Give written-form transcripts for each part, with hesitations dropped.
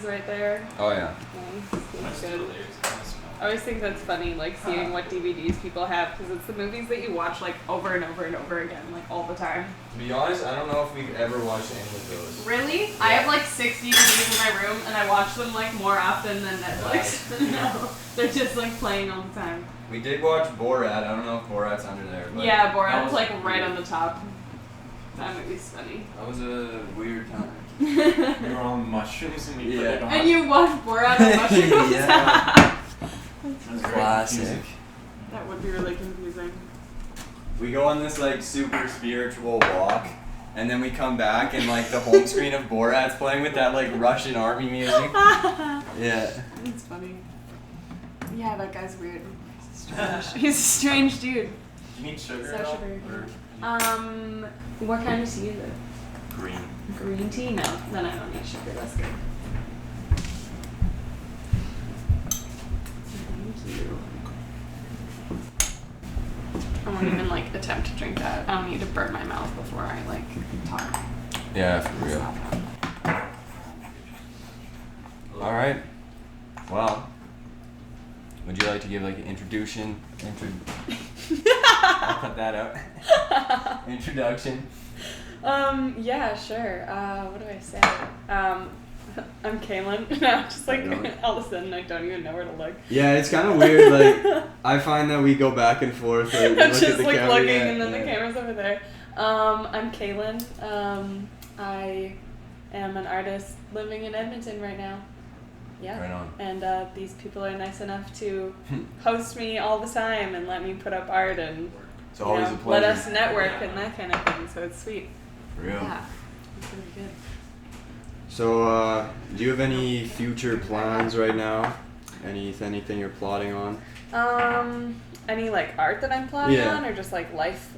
DVDs right there. Oh yeah. Nice. Good. I always think that's funny, like seeing what DVDs people have, because it's the movies that you watch like over and over and over again, like all the time. To be honest, I don't know if we've ever watched any of those. Really? Yeah. I have like 6 DVDs in my room, and I watch them like more often than Netflix. No, they're just like playing all the time. We did watch Borat. I don't know if Borat's under there. But yeah, Borat's like right on the top. That movie's funny. That was a weird time. We were on mushrooms and we put it on. And you watched Borat on mushrooms? Yeah. That's Classic. That would be really confusing. We go on this like super spiritual walk, and then we come back and like the home screen of Borat's playing with that like Russian army music. Yeah. It's funny. Yeah, that guy's weird. He's a strange dude. Do you need sugar So at all? sugar. Or What kind of tea is it? green. Green tea? No, then I don't need sugar. That's good. Thank you. I won't even like attempt to drink that. I don't need to burn my mouth before I like talk. Yeah, for real. All right. Well, would you like to give like an introduction? I'll cut that out. Introduction. Yeah, sure. What do I say? I'm Kaylyn. No, just like all of a sudden I don't even know where to look. Yeah, it's kind of weird. Like I find that we go back and forth. Like, I'm look just at the like camera, looking, yeah, and then yeah. the camera's over there. I'm Kaylyn. I am an artist living in Edmonton right now. Yeah. Right on. And these people are nice enough to host me all the time and let me put up art and It's always a let pleasure. us network and that kind of thing. So it's sweet. For real. Yeah, it's really good. So, do you have any future plans right now? Anything you're plotting on? Any like art that I'm planning Yeah. on, or just like life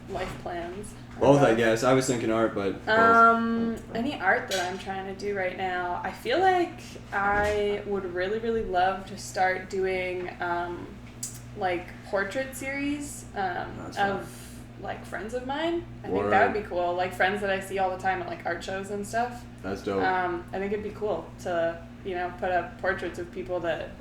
plans? Both, I guess. I was thinking art, but both. Any art that I'm trying to do right now, I feel like I would really, really love to start doing like portrait series of like friends of mine. I think that would be cool. Like friends that I see all the time at like art shows and stuff. That's dope. I think it'd be cool to, put up portraits of people that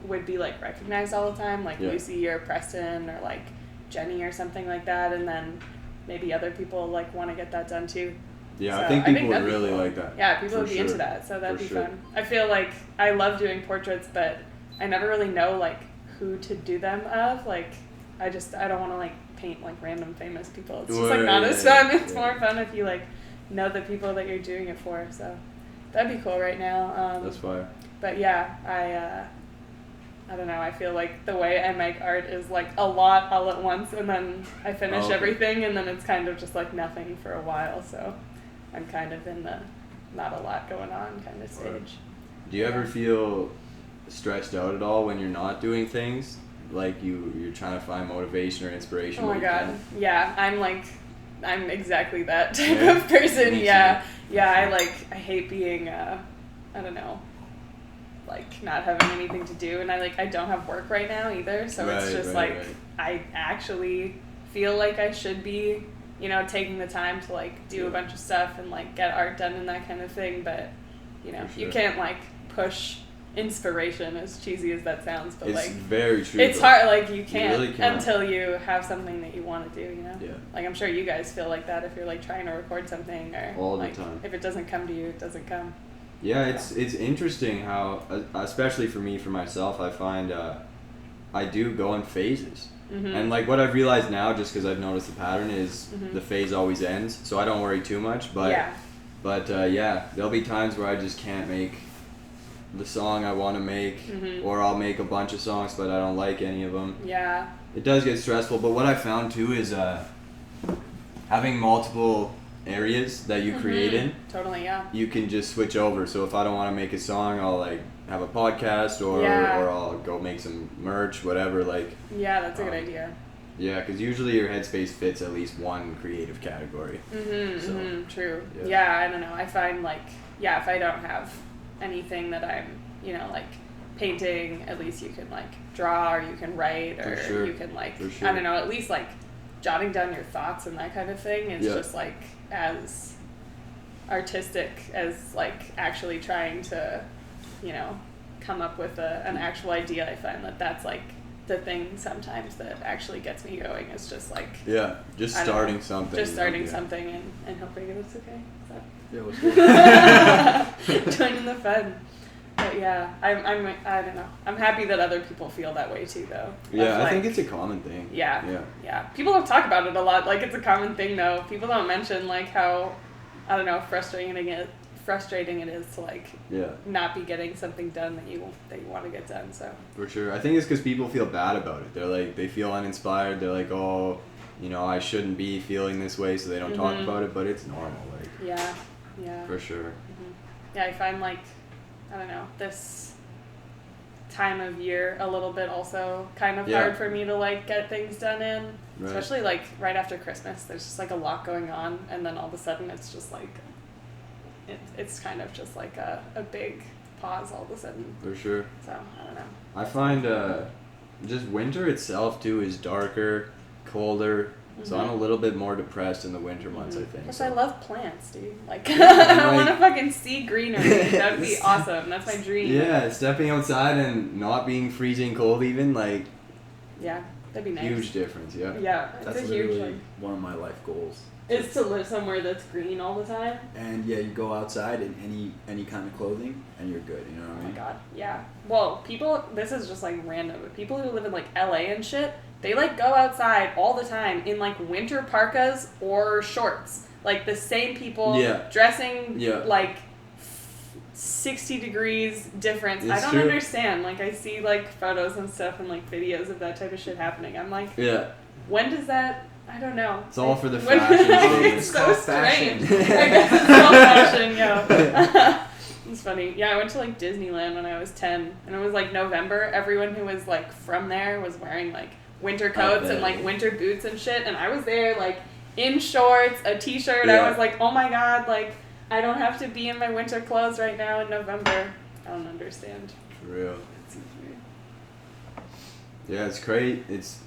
would be like recognized all the time, like Lucy or Preston or like Jenny or something like that, and then maybe other people like want to get that done too. Yeah, So I think people would that'd be really cool. like that. Yeah, people For would be sure. into that, so that'd For be sure. fun. I feel like I love doing portraits, but I never really know like who to do them of. Like, I don't want to like paint like random famous people. It's just like not as fun. It's more fun if you like know the people that you're doing it for. So that'd be cool right now. That's fire. But yeah, I don't know. I feel like the way I make art is like a lot all at once, and then I finish everything, and then it's kind of just like nothing for a while. So I'm kind of in the not a lot going on kind of stage. Do you ever feel stressed out at all when you're not doing things? Like you're trying to find motivation or inspiration? Oh my god. Yeah, I'm exactly that type Yeah? of person. Me Yeah. too. Yeah, I hate being I don't know, like not having anything to do, and I don't have work right now either, so it's just right. I actually feel like I should be, taking the time to like do a bunch of stuff and like get art done and that kind of thing, but you can't like push inspiration, as cheesy as that sounds, but It's like very true. it's hard, like you can't, really can't until you have something that you want to do, Yeah. like I'm sure you guys feel like that if you're like trying to record something, or All the like time. if it doesn't come to you, it doesn't come. Yeah, it's interesting how, especially for me, for myself, I find I do go in phases. Mm-hmm. And like what I've realized now, just because I've noticed the pattern, is the phase always ends, so I don't worry too much. But yeah, there'll be times where I just can't make the song I want to make, or I'll make a bunch of songs but I don't like any of them. Yeah. It does get stressful, but what I found too is having multiple areas that you create in. Totally, yeah. You can just switch over. So if I don't want to make a song, I'll like have a podcast, or I'll go make some merch, whatever. Like. Yeah, that's a good idea. Yeah, because usually your headspace fits at least one creative category. True. Yeah. Yeah, I don't know. I find like, if I don't have anything that I'm, like painting, at least you can like draw, or you can write, or you can like, I don't know, at least like jotting down your thoughts and that kind of thing is just like as artistic as like actually trying to you know, come up with an actual idea. I find that's like the thing sometimes that actually gets me going is just like just starting something. Just starting something and hoping it's okay. Joining the fun. But yeah, I don't know. I'm happy that other people feel that way too, though. Yeah, like, I think it's a common thing. Yeah. People don't talk about it a lot. Like, it's a common thing, though. People don't mention like how, I don't know, frustrating it is to like not be getting something done that you want to get done. So for sure, I think it's because people feel bad about it. They're like, they feel uninspired. They're like, oh, you know, I shouldn't be feeling this way, so they don't talk about it. But it's normal, like yeah, for sure. Yeah, I find like, I don't know, this time of year a little bit also kind of hard for me to like get things done in, especially like right after Christmas. There's just like a lot going on, and then all of a sudden it's just like it's kind of just like a big pause all of a sudden. For sure. So I don't know. I find just winter itself too is darker, colder. So I'm a little bit more depressed in the winter months, I think. Plus, I love plants, dude. Like, I want to fucking see greenery. That would be awesome. That's my dream. Yeah, stepping outside and not being freezing cold even, like... Yeah, that'd be nice. Huge difference, yeah. Yeah, that's a huge, literally one of my life goals. Is to live somewhere that's green all the time. And yeah, you go outside in any kind of clothing and you're good, you know what I mean? Oh my god, yeah. Well, people, this is just like random, but people who live in like LA and shit, they like go outside all the time in like winter parkas or shorts. Like the same people dressing like 60 degrees difference. I don't understand. Like I see like photos and stuff and like videos of that type of shit happening. I'm like, when does that... I don't know. It's all for the fashion. It's so strange. I guess it's all fashion, yeah. It's funny. Yeah, I went to like Disneyland when I was 10, and it was like November. Everyone who was like from there was wearing like winter coats and like winter boots and shit, and I was there like in shorts, a t-shirt. I was like, oh my god, like I don't have to be in my winter clothes right now in November. I don't understand. For real. It seems weird. Yeah, it's great. It's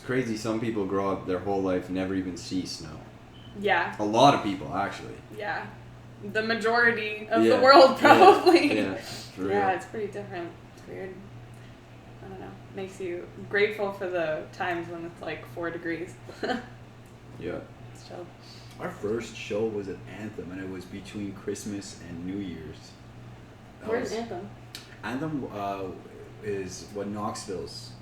crazy. Some people grow up their whole life never even see snow. Yeah. A lot of people, actually. Yeah. The majority of the world, probably. Yeah, for real. Yeah, it's pretty different. It's weird. I don't know. Makes you grateful for the times when it's like 4 degrees. Yeah. It's chill. Our first show was at Anthem, and it was between Christmas and New Year's. Where's Anthem? Anthem is what Knoxville's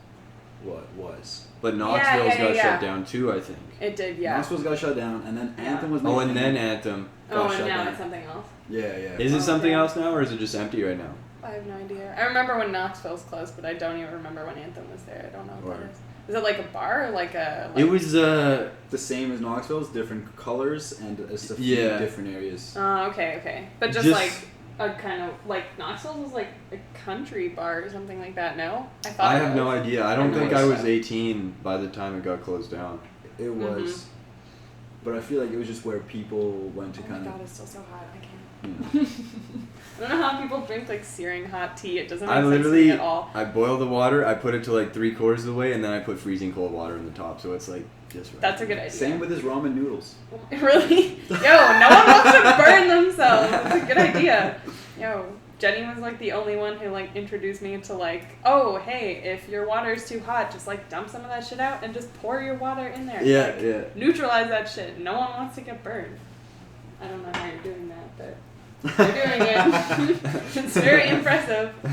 was. But Knoxville's got shut down too, I think. It did, yeah. Knoxville's got shut down, and then Anthem was... Oh, and then Anthem got shut down. Oh, and now it's something else. Yeah. Is it something else now, or is it just empty right now? I have no idea. I remember when Knoxville's closed, but I don't even remember when Anthem was there. I don't know what that is. Is it like a bar or like a... Like... It was the same as Knoxville's, different colors and a few different areas. Oh, okay. But just like a kind of... Like Knoxville's was like a country bar or something like that, no? I have no idea. I don't think I was 18 by the time it got closed down. It was. But I feel like it was just where people went to kind of... Oh my god, it's still so hot. I can't. I don't know how people drink like searing hot tea. It doesn't make sense to me at all. I boil the water, I put it to like 3/4 of the way, and then I put freezing cold water in the top, so it's like just right. That's a good idea. Same with his ramen noodles. Really? Yo, no one wants to burn themselves. That's a good idea. Yo, Jenny was like the only one who like introduced me to like, oh, hey, if your water is too hot, just like dump some of that shit out and just pour your water in there. Yeah. Neutralize that shit. No one wants to get burned. I don't know how you're doing that, but you're doing it. It's very impressive. I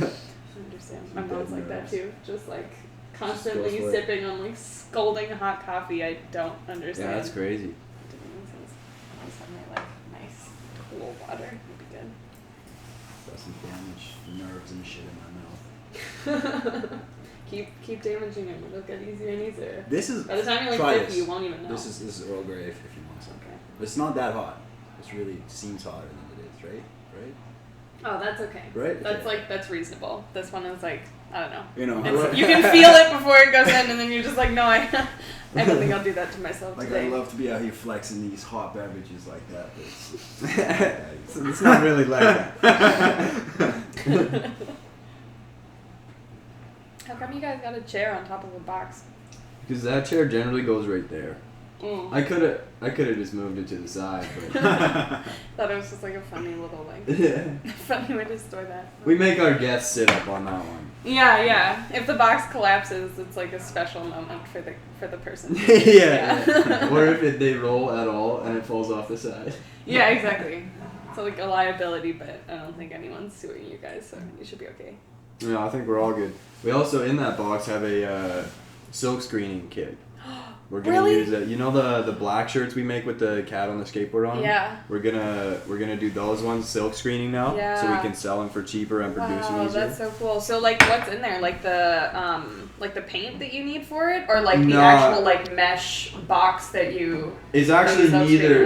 understand. My mom's like that too. Just like constantly sipping on like scalding hot coffee. I don't understand. Yeah, that's crazy. It doesn't make sense. I just have my like nice cool water. It'd be good. Doesn't damage nerves and shit in my mouth. keep damaging them. It'll get easier and easier. This is... By the time you're like 50, you won't even know. This is Earl Grey if you want some. Okay. It's not that hot. It really seems hotter than it is, right? Oh, that's okay. Right? That's that's reasonable. This one is like, I don't know. You know, you can feel it before it goes in, and then you're just like, no, I don't think I'll do that to myself today. I love to be out here flexing these hot beverages like that. But it's not really like that. How come you guys got a chair on top of a box? Because that chair generally goes right there. I could have just moved it to the side, but Thought it was just like a funny little funny way to store that. we make our guests sit up on that one. Yeah. If the box collapses, it's like a special moment for the person. yeah. Or if they roll at all and it falls off the side. Yeah, exactly. So like a liability, but I don't think anyone's suing you guys, so you should be okay. Yeah, I think we're all good. We also in that box have a silk screening kit. We're gonna use it. You know the black shirts we make with the cat on the skateboard on them? Yeah. We're gonna do those ones silk screening now, so we can sell them for cheaper and produce them easier. That's so cool. So like, what's in there? Like the paint that you need for it, or like the actual like mesh box that you? It's actually neither.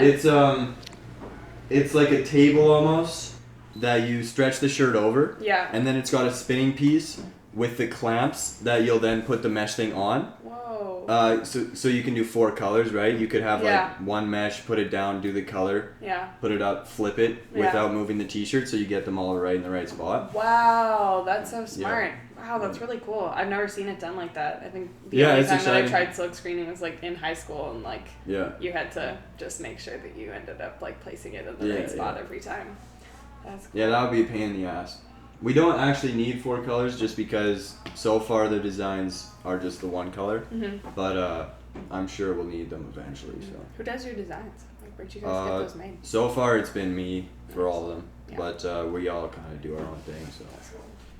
It's like a table almost that you stretch the shirt over. Yeah. And then it's got a spinning piece with the clamps that you'll then put the mesh thing on. Whoa. So you can do 4 colors, right? You could have like one mesh, put it down, do the color. Yeah. Put it up, flip it without moving the t-shirt, so you get them all right in the right spot. Wow, that's so smart. Yeah. Wow, that's really cool. I've never seen it done like that. I think the only time that I tried silk screening was like in high school, and like you had to just make sure that you ended up like placing it in the right spot every time. That's cool. Yeah, that would be a pain in the ass. We don't actually need 4 colors just because so far the designs are just the one color. Mm-hmm. But I'm sure we'll need them eventually. So. Who does your designs? Like, where'd you guys get those made? So far it's been me for all of them, but we all kind of do our own thing.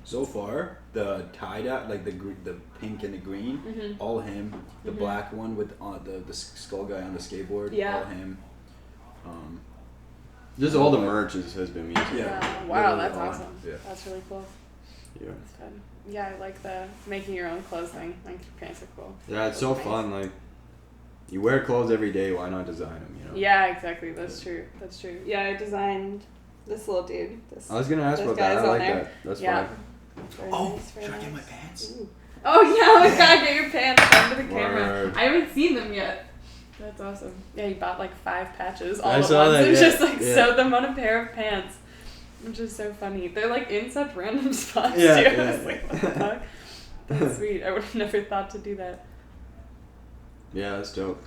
So far, the tie-dye, like the pink and the green, all him. The black one with the skull guy on the skateboard, all him. Just all the merch has been me. Yeah. Wow, that's awesome. Yeah. That's really cool. Yeah. That's fun. Yeah, I like the making your own clothes thing. Like, your pants are cool. Yeah, it's so fun. Like, you wear clothes every day. Why not design them? You know. Yeah, exactly. That's true. That's true. Yeah, I designed this little dude. I was gonna ask about that. I like that. That's fun. Very nice, should I get my pants? Ooh. Oh yeah, we gotta get your pants under the camera. I haven't seen them yet. That's awesome. Yeah, you bought like 5 patches all at once and just like sewed them on a pair of pants, which is so funny. They're like in such random spots too. I was like, what the fuck? That's sweet. I would have never thought to do that. Yeah, that's dope.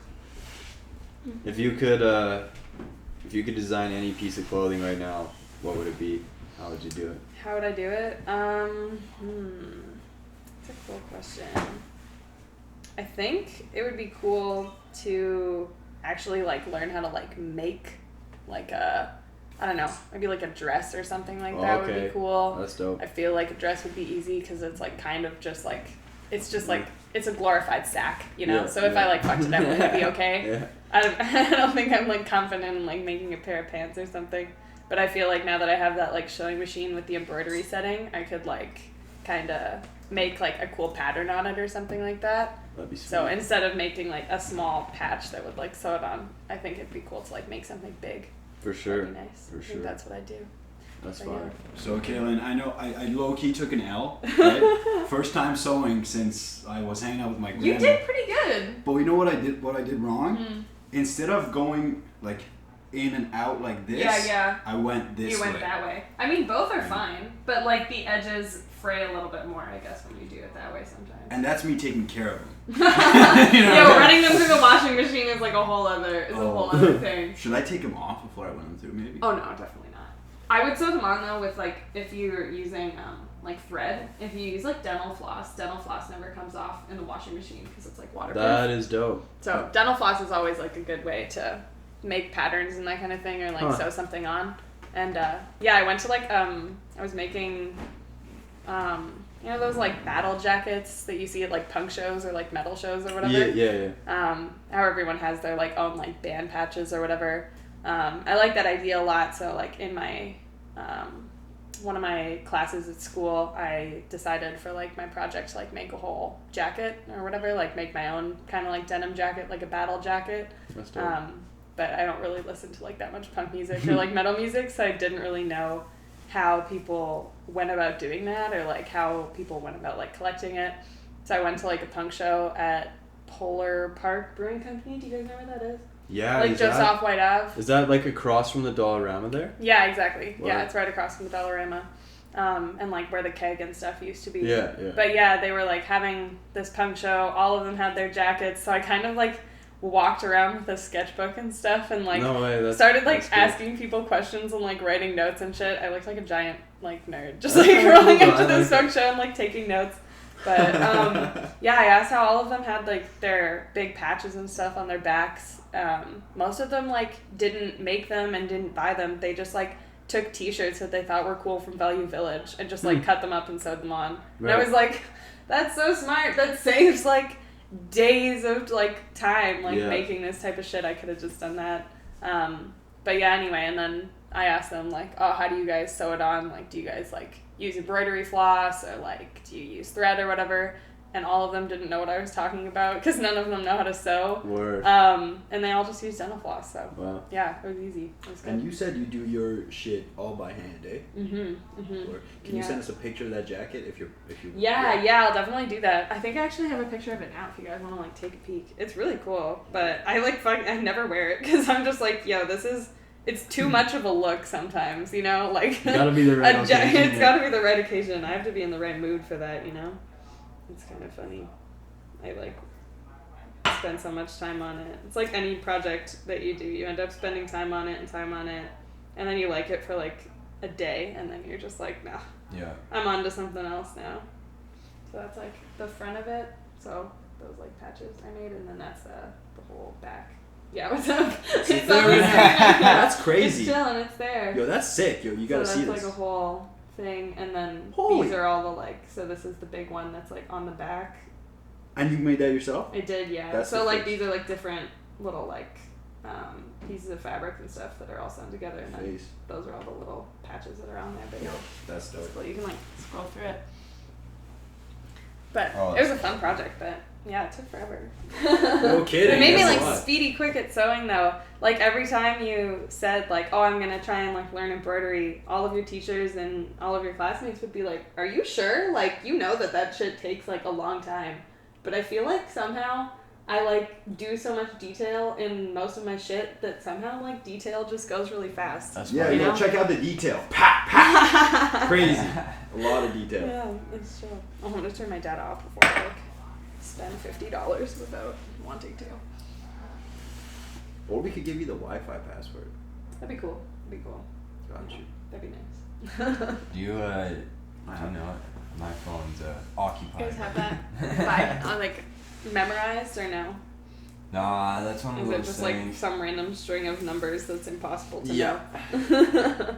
If you could design any piece of clothing right now, what would it be? How would you do it? How would I do it? That's a cool question. I think it would be cool to actually like learn how to like make like a, I don't know, maybe like a dress or something like that would be cool. That's dope. I feel like a dress would be easy because it's like kind of just like, it's just like, it's a glorified sack, you know? So if I like fucked it up, would it be okay? I don't think I'm like confident in like making a pair of pants or something. But I feel like now that I have that like sewing machine with the embroidery setting, I could like kind of make like a cool pattern on it or something like that. That'd be sweet. So instead of making like a small patch that would like sew it on, I think it'd be cool to like make something big. For sure. That'd be nice. For I sure. think that's what I do. That's fine. So Kaylyn, I know I low-key took an L, right? First time sewing since I was hanging out with my grandma. You did pretty good. But you know what I did wrong? Instead of going like in and out like this, I went this way. You went that way. I mean, both are fine, but like the edges fray a little bit more, I guess, when you do it that way sometimes. And that's me taking care of them. Running them through the washing machine is like a whole other thing. Should I take them off before I run them through, maybe? Oh no, definitely not. I would sew them on though with like, if you're using like thread, if you use like dental floss never comes off in the washing machine because it's like waterproof. That is dope. So dental floss is always like a good way to make patterns and that kind of thing, or like sew something on. And I went to like I was making you know those like battle jackets that you see at like punk shows or like metal shows or whatever. Yeah. How everyone has their like own like band patches or whatever. I like that idea a lot. So like in my one of my classes at school, I decided for like my project to like make a whole jacket or whatever, like make my own kind of like denim jacket, like a battle jacket. That's dope. But I don't really listen to like that much punk music or like metal music, so I didn't really know how people went about doing that or like how people went about like collecting it. So I went to like a punk show at Polar Park Brewing Company. Do you guys know where that is? Yeah. Like just off White Ave. Is that like across from the Dollarama there? Yeah, exactly. Wow. Yeah, it's right across from the Dollarama. And like where the keg and stuff used to be. Yeah. But yeah, they were like having this punk show. All of them had their jackets. So I kind of like walked around with a sketchbook and stuff and like No way, started like that's cool. asking people questions and like writing notes and shit. I looked like a giant like nerd, just like rolling up to this folk show and like taking notes. But yeah, I asked how all of them had like their big patches and stuff on their backs. Most of them like didn't make them and didn't buy them. They just like took t-shirts that they thought were cool from Value Village and just like cut them up and sewed them on. Right. And I was like, that's so smart. That saves like days of like time like making this type of shit. I could have just done that. But yeah, anyway, and then I asked them like, oh, how do you guys sew it on? Like, do you guys like use embroidery floss or like do you use thread or whatever? And all of them didn't know what I was talking about because none of them know how to sew. Word. And they all just use dental floss. So Wow. yeah, it was easy. It was good. And you said you do your shit all by hand, eh? Or can you send us a picture of that jacket if you? Yeah, I'll definitely do that. I think I actually have a picture of it now if you guys want to like take a peek. It's really cool, but I like I never wear it because I'm just like, yo, it's too much of a look sometimes, you know? Like It's gotta be the right occasion. It's gotta be the right occasion. I have to be in the right mood for that, you know? It's kind of funny. I like spend so much time on it. It's like any project that you do. You end up spending time on it, and then you like it for like a day, and then you're just like, nah. Yeah. I'm on to something else now. So that's like the front of it. So those like patches I made, and then that's the whole back. Yeah, what's up? It's there. That's crazy. It's chilling. It's there. Yo, that's sick. Yo, you gotta see this. That's like a whole thing, and then these are all the like. So this is the big one that's like on the back. And you made that yourself? I did, yeah. That's so like these are like different little like pieces of fabric and stuff that are all sewn together, and then those are all the little patches that are on there. But Yo, that's dope. cool. You can like scroll through it. But it was a fun project, but yeah, it took forever. No kidding. It made me like speedy quick at sewing though. Like every time you said like, oh, I'm gonna try and like learn embroidery, all of your teachers and all of your classmates would be like, are you sure? Like, you know that shit takes like a long time. But I feel like somehow I like do so much detail in most of my shit that somehow like detail just goes really fast. That's yeah, funny. you know, check out the detail. Pat. Crazy. A lot of detail. Yeah, it's chill. I'm gonna turn my data off before I like spend $50 without wanting to. Or we could give you the Wi-Fi password. That'd be cool. Got you. That'd be nice. Do you know it? My phone's occupied. You guys have that like memorized or no? Nah, that's one of those Is it just things. like some random string of numbers that's impossible to Yeah. know?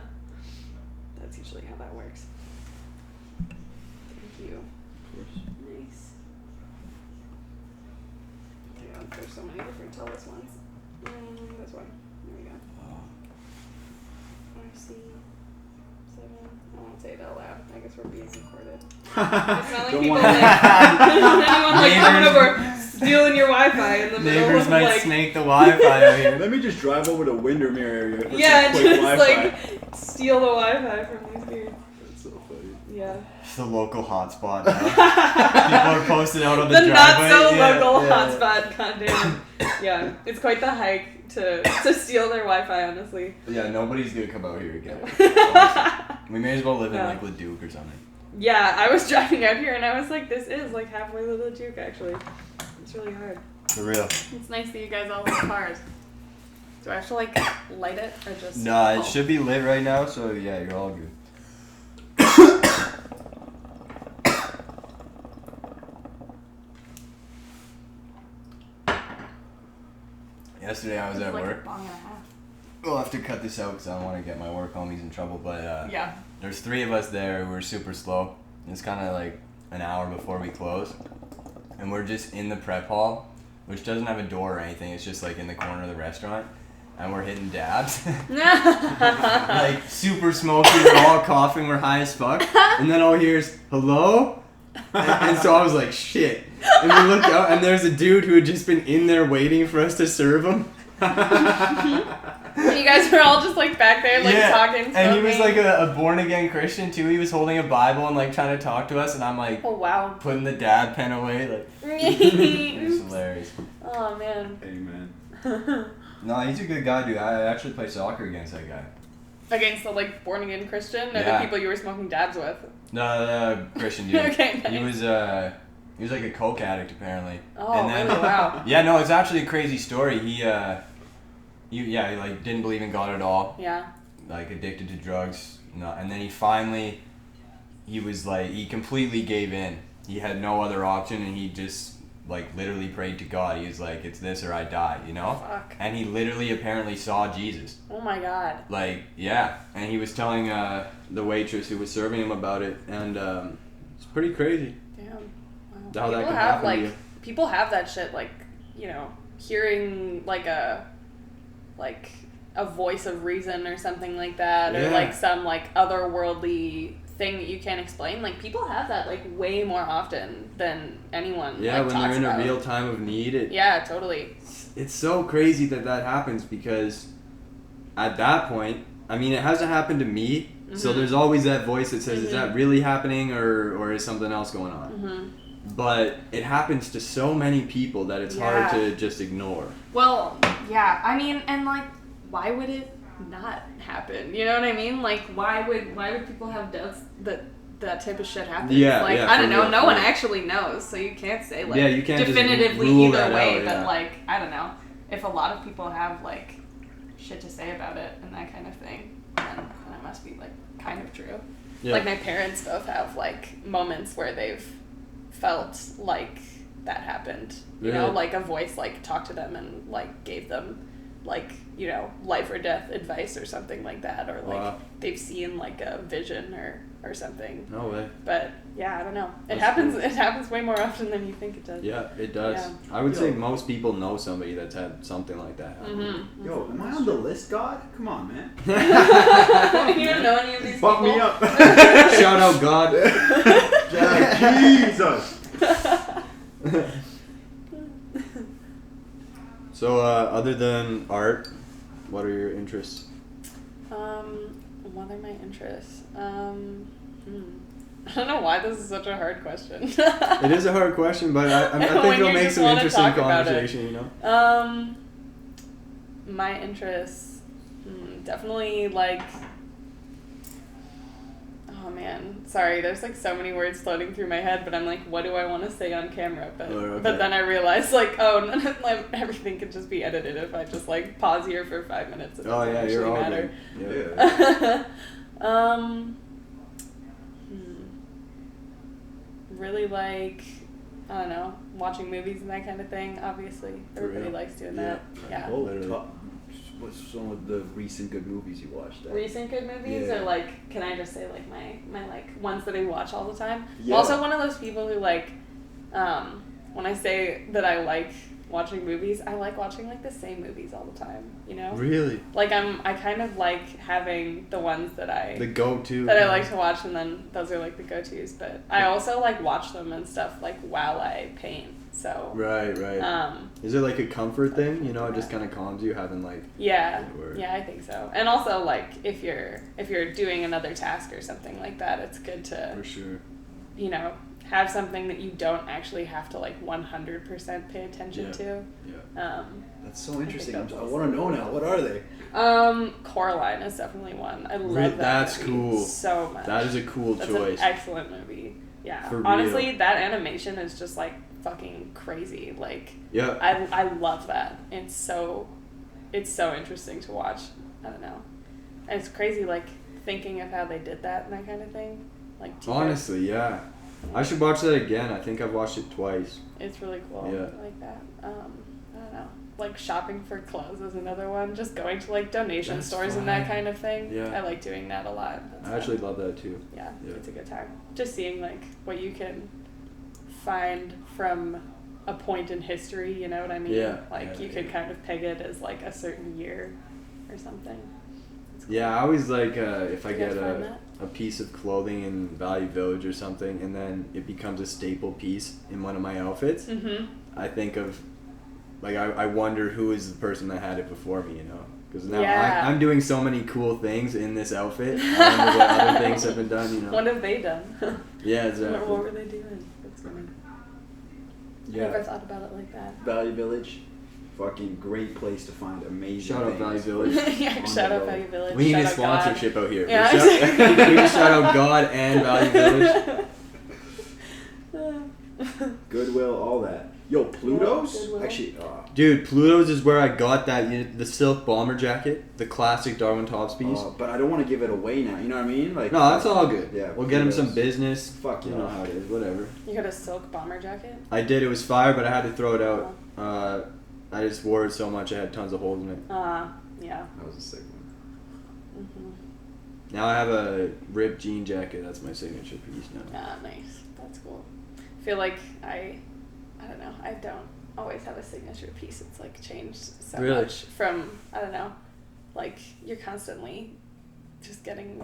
That's usually how that works. Thank you. Of course. Nice. Yeah, there's so many different Telus ones. This one. There we go. RC7. I won't say it out loud. I guess we're being recorded. It's not like Don't people want- anyone like coming over stealing your Wi-Fi in the middle Neighbors of might like snake the Wi-Fi out here. Let me just drive over to Windermere area. For yeah, some just quick Wi-Fi. like steal the Wi-Fi from these dudes. That's so funny. Yeah. It's the local hotspot now. People are posted out on the The driveway. not so Yeah, local yeah. hotspot, goddamn. Yeah, it's quite the hike to steal their Wi-Fi, honestly. Yeah, nobody's gonna come out here again. We may as well live in like Leduc or something. Yeah, I was driving out here and I was like, this is like halfway to the Duke actually. It's really hard. For real. It's nice that you guys all have cars. Do I have to like light it or just? Nah, it should be lit right now, so yeah, you're all good. Yesterday I was at like work. A bong and a half. We'll have to cut this out because I don't want to get my work homies in trouble, but Yeah. there's 3 of us there. We're super slow. It's kind of like an hour before we close, and we're just in the prep hall, which doesn't have a door or anything. It's just like in the corner of the restaurant, and we're hitting dabs. Like super smoky. We're all coughing. We're high as fuck, and then all here's hello, and so I was like shit. And we looked out, and there's a dude who had just been in there waiting for us to serve him. And you guys were all just like back there like talking. And he was like smoking. a born again Christian too. He was holding a Bible and like trying to talk to us, and I'm like Oh wow. putting the dab pen away. Like it was Oops. hilarious. Oh man. Amen. No, he's a good guy, dude. I actually play soccer against that guy. Against the like born again Christian or Yeah. the people you were smoking dabs with. No, Christian dude. Okay, nice. He He was like a coke addict apparently. Oh, and then, really? Wow. Yeah, no, it's actually a crazy story. He like didn't believe in God at all. Yeah. Like addicted to drugs. No, and then he was like, he completely gave in. He had no other option, and he just like literally prayed to God. He was like, it's this or I die, you know? Fuck. And he literally apparently saw Jesus. Oh my God. Like, yeah. And he was telling the waitress who was serving him about it, and it's pretty crazy. Damn. Wow. How that could happen to you. People have that shit, like, you know, hearing like a voice of reason or something like that, or like some like otherworldly thing that you can't explain. Like, people have that like way more often than anyone. Yeah, like, when they're in a real time of need. Yeah, totally. It's so crazy that happens, because at that point, I mean, it hasn't happened to me, so there's always that voice that says, is that really happening, or is something else going on? But it happens to so many people that it's hard to just ignore. Well, yeah, I mean, and like, why would it not happen? You know what I mean? Like, why would people have doubts that type of shit happens? Yeah, like, yeah, I don't know. real, no one actually knows, so you can't say like you can't definitively just rule either that way. out, But like, I don't know, if a lot of people have like shit to say about it and that kind of thing, then it must be like kind of true. Yeah. Like, my parents both have like moments where they've felt like that happened. You know, like a voice like talked to them and like gave them like, you know, life or death advice or something like that, or like they've seen like a vision or something. No way. But yeah, I don't know. It That's happens. cool. It happens way more often than you think it does. Yeah, it does. Yeah. I would say most people know somebody that's had something like that happen. Yo, am I on the list, God? Come on, man. You don't know any of these Bump people? me up. Shout out God. Jesus. So, other than art, what are your interests? What are my interests? I don't know why this is such a hard question. It is a hard question, but I think it'll make some interesting conversation, you know? My interests, definitely like, oh man, sorry, there's like so many words floating through my head, but I'm like, what do I want to say on camera? But but then I realized like, like, everything could just be edited if I just like pause here for 5 minutes. It doesn't actually all matter. good. Yeah. Really like, I don't know, watching movies and that kind of thing. Obviously, everybody likes doing that. Yeah. Oh, what's some of the recent good movies you watched? Recent good movies, or like, can I just say like my like ones that I watch all the time? Yeah. I'm also one of those people who like, when I say that I like watching movies, I like watching like the same movies all the time. You know? Really? Like, I kind of like having the ones that I go-to that I like to watch, and then those are like the go-tos. But I also like watch them and stuff like while I paint. So right. Is it like a comfort thing? You know, it just kind of calms you having like. Yeah, I think so. And also like if you're doing another task or something like that, it's good to for sure. You know, have something that you don't actually have to like 100% pay attention to. Yeah. That's so interesting. I want to know now. What are they? Coraline is definitely one. I love that. That's movie cool. So much. That is a cool choice. An excellent movie. Yeah. For honestly, real. that animation is just like fucking crazy. Like, yeah. I love that. It's so interesting to watch. I don't know. And it's crazy, like, thinking of how they did that and that kind of thing. Like, honestly, yeah. I should watch that again. I think I've watched it twice. It's really cool. Yeah. I like that. I don't know. Like, shopping for clothes is another one. Just going to like donation stores and that kind of thing. Yeah. I like doing that a lot. I actually love that too. Yeah, it's a good time. Just seeing like what you can find from a point in history, you know what I mean? Yeah. Like you could kind of peg it as like a certain year or something. Cool. Yeah, I always like if I get a piece of clothing in Value Village or something, and then it becomes a staple piece in one of my outfits. I think of, like, I wonder who is the person that had it before me, you know? Because now I'm doing so many cool things in this outfit. I wonder what other things have been done, you know? What have they done? Yeah, exactly. What were they doing? That's funny. Yeah. I never thought about it like that. Value Village. Fucking great place to find amazing Shout out Value Village. Yeah, shout out Value Village. We need shout a sponsorship out here. Yeah. We shout out God and Value Village. Good Goodwill, all that. Yo, Pluto's? Goodwill. Actually, Dude, Pluto's is where I got that, the silk bomber jacket, the classic Darwin Talkz piece. but I don't want to give it away now. You know what I mean? Like, No, that's all good. Yeah, We'll get him Pluto's. some business. Fuck You yeah. know how it is, whatever. You got a silk bomber jacket? I did, it was fire, but I had to throw it out. I just wore it so much, I had tons of holes in it. Yeah. That was a sick one. Mm-hmm. Now I have a ripped jean jacket, that's my signature piece now. Ah, nice. That's cool. I feel like I don't know, I don't always have a signature piece. It's like changed so Really? much from, I don't know, like you're constantly just getting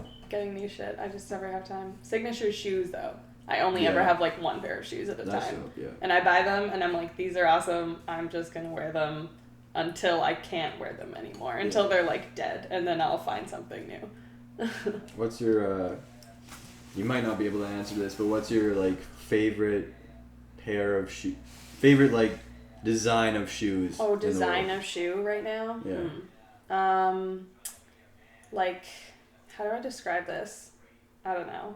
new shit. I just never have time. Signature shoes though. I only ever have like one pair of shoes at a That's time. dope, yeah. And I buy them and I'm like, these are awesome. I'm just gonna wear them until I can't wear them anymore. Until they're like dead, and then I'll find something new. What's your, you might not be able to answer this, but what's your like favorite pair of shoes? Favorite like design of shoes? Oh, design of shoe right now? Yeah. Like, how do I describe this? I don't know.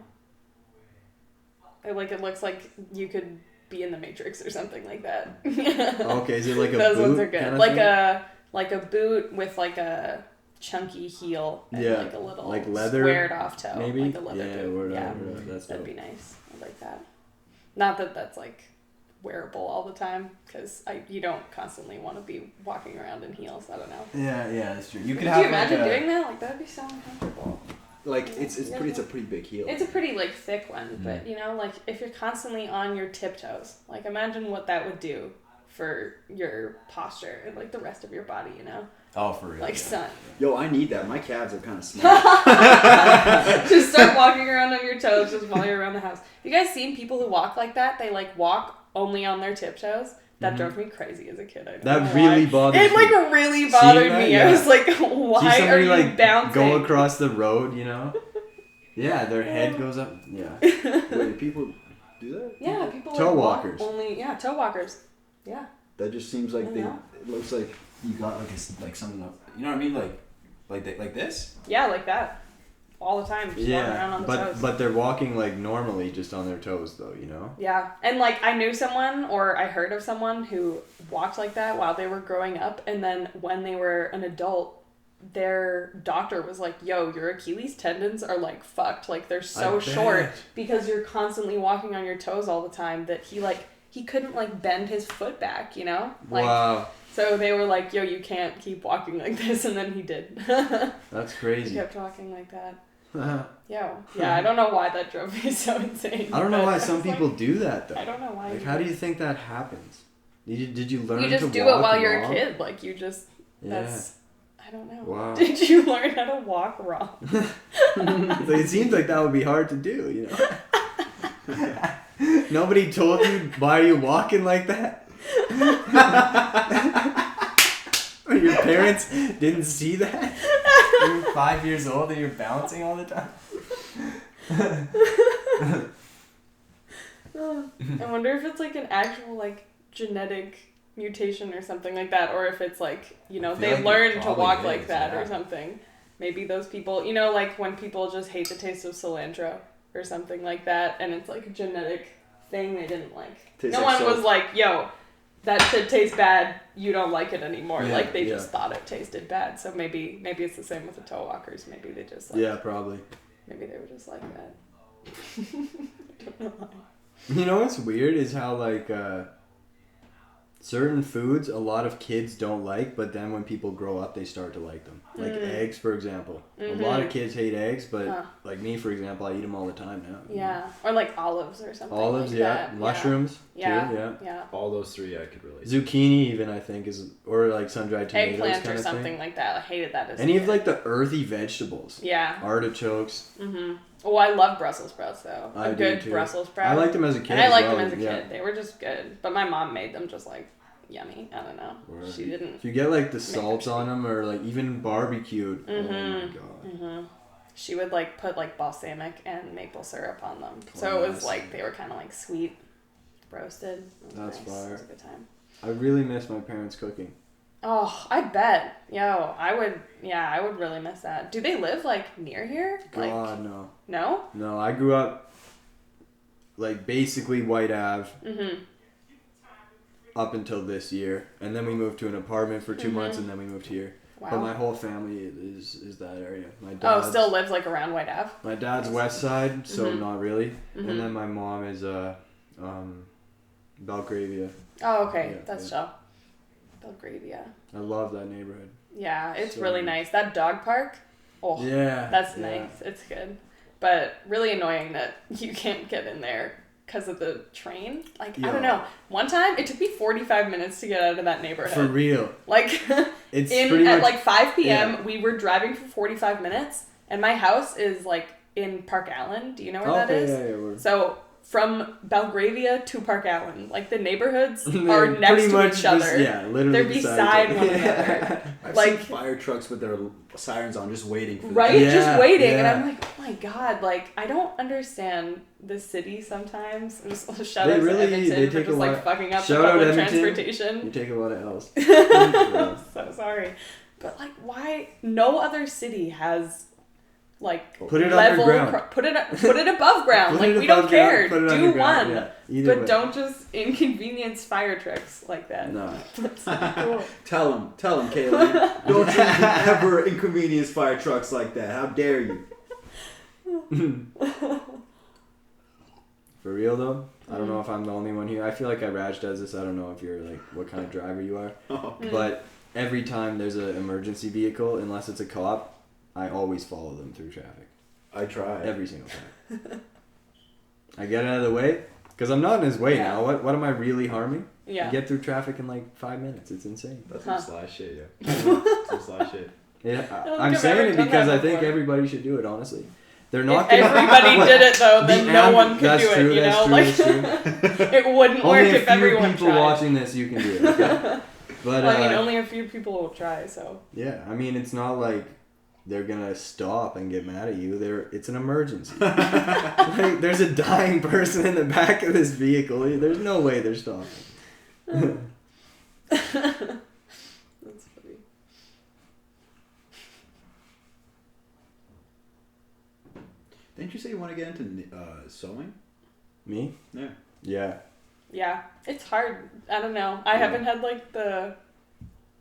It looks like you could be in the Matrix or something like that. Okay, is it like a Those boot ones are good. kind of Like thing? like a boot with like a chunky heel and Yeah, like a little like leather, squared off toe. maybe? Like a leather Yeah, boot. word Yeah. up, word up. That's That'd dope. be nice. I like that. Not that that's like wearable all the time, because you don't constantly want to be walking around in heels. I don't know. Yeah, that's true. You Could you imagine doing that? Like, that'd be so uncomfortable. Like, it's a pretty big heel. It's a pretty like thick one, but you know, like if you're constantly on your tiptoes, like imagine what that would do for your posture and like the rest of your body, you know? Oh, for real. Like sun. Yo, I need that. My calves are kind of small. Just start walking around on your toes just while you're around the house. Have you guys seen people who walk like that? They like walk only on their tiptoes. That drove me crazy as a kid. I don't know That really why. bothered It like me. really bothered that? me. Yeah. I was like, See why are somebody you like bouncing? go across the road, you know? Yeah, their head goes up. Yeah. Wait, do people do that? Yeah, people Toe like walkers. walk only. Yeah, toe walkers. Yeah. That just seems like I they. know. It looks like you got like something up. You know what I mean? Like this. Yeah, like that. All the time. Just walking around on the toes. but they're walking like normally just on their toes though, you know? Yeah. And like I knew someone, or I heard of someone who walked like that while they were growing up, and then when they were an adult, their doctor was like, yo, your Achilles tendons are like fucked. Like they're so short because you're constantly walking on your toes all the time, that he couldn't like bend his foot back, you know? Like, wow. So they were like, yo, you can't keep walking like this, and then he did. That's crazy. He kept walking like that. Yeah, I don't know why that drove me so insane. I don't know but why I some was people like, do that though. I don't know why. Like, how do you think that happens? Did you learn to walk You just do it while you're a wrong? kid. Like, you just, Yeah. that's, I don't know. Wow. Did you learn how to walk wrong? So it seems like that would be hard to do, you know? Nobody told you why you're walking like that? Or your parents didn't see that? You're 5 years old and you're bouncing all the time? I wonder if it's like an actual like genetic mutation or something like that, or if it's like, you know, feel they like it learned to probably walk is, like that yeah. or something. Maybe those people, you know, like when people just hate the taste of cilantro or something like that, and it's like a genetic thing they didn't like. Tastes No like one soap. was like, yo, that shit tastes bad, you don't like it anymore. Yeah, Like they yeah. just thought it tasted bad. So maybe it's the same with the toe walkers. Maybe they just like, Yeah, probably. maybe they were just like that. I don't know why. You know what's weird is how like certain foods a lot of kids don't like, but then when people grow up they start to like them. Like eggs, for example. A lot of kids hate eggs, but like me, for example, I eat them all the time now. Yeah, or like olives or something. Olives, like yeah. that. Mushrooms, Yeah. too, Yeah. All those three I could relate. Zucchini even, I think, is, or like sun-dried tomatoes Eggplant kind or of something thing. like that. I hated that as a Any of kid. like the earthy vegetables. Yeah. Artichokes. Oh, I love Brussels sprouts though. I A do, good too. Brussels sprout. I liked them as a kid. And I liked well, them as a yeah. kid. They were just good. But my mom made them just like yummy. I don't know. Word. She didn't. If you get like the salt on them or like even barbecued, oh my god. She would like put like balsamic and maple syrup on them. So it was Classic. like they were kind of like sweet, roasted. It was That's nice. fire. It was a good time. I really miss my parents cooking. Oh, I bet. Yo, I would really miss that. Do they live like near here? Like, God, no. no? No, I grew up like basically White Ave. up until this year, and then we moved to an apartment for 2 months, and then we moved here. Wow. But my whole family is that area. My dad still lives like around White Ave? My dad's west side, so not really. Mm-hmm. And then my mom is Belgravia. Oh, okay. Yeah, That's chill. Belgravia. I love that neighborhood. Yeah, it's So really nice. That dog park, that's nice. It's good. But really annoying that you can't get in there because of the train. Like, I don't know. One time, it took me 45 minutes to get out of that neighborhood. For real. Like, it's at like 5 p.m., we were driving for 45 minutes, and my house is like in Park Allen. Do you know where that is? Yeah. So from Belgravia to Park Allen, like the neighborhoods are next to each other. Literally. They're beside one another. I've like seen fire trucks with their sirens on, just waiting for right, just waiting, yeah. and I'm like, oh my god, like I don't understand the city sometimes. Shout out to Edmonton for just like fucking up the public transportation. You take a lot of L's. So sorry, but like, why no other city has like put it level underground. Put it above ground. Like we don't care. Do one, but way. Don't just inconvenience fire trucks like that. No. Cool. Tell them, Kaylyn. Don't you ever inconvenience fire trucks like that. How dare you? For real though, I don't know if I'm the only one here. I feel like Iraj does this. I don't know if you're like what kind of driver you are, but every time there's an emergency vehicle, unless it's a cop, I always follow them through traffic. I try. Every single time. I get out of the way, because I'm not in his way now. What am I really harming? Yeah. I get through traffic in like 5 minutes. It's insane. That's some sly shit, yeah. Some sly shit. Yeah, I'm saying it because I think everybody should do it, honestly. They're not if everybody did it though, then no one could do it, you know? That's true. It wouldn't work if everyone people tried. Watching this, you can do it. Okay? But, well, I mean, only a few people will try, so. Yeah, I mean, it's not like they're gonna stop and get mad at you. It's an emergency. Like, there's a dying person in the back of this vehicle. There's no way they're stopping. That's funny. Didn't you say you want to get into sewing? Me? Yeah. Yeah. Yeah, it's hard. I don't know. I haven't had like the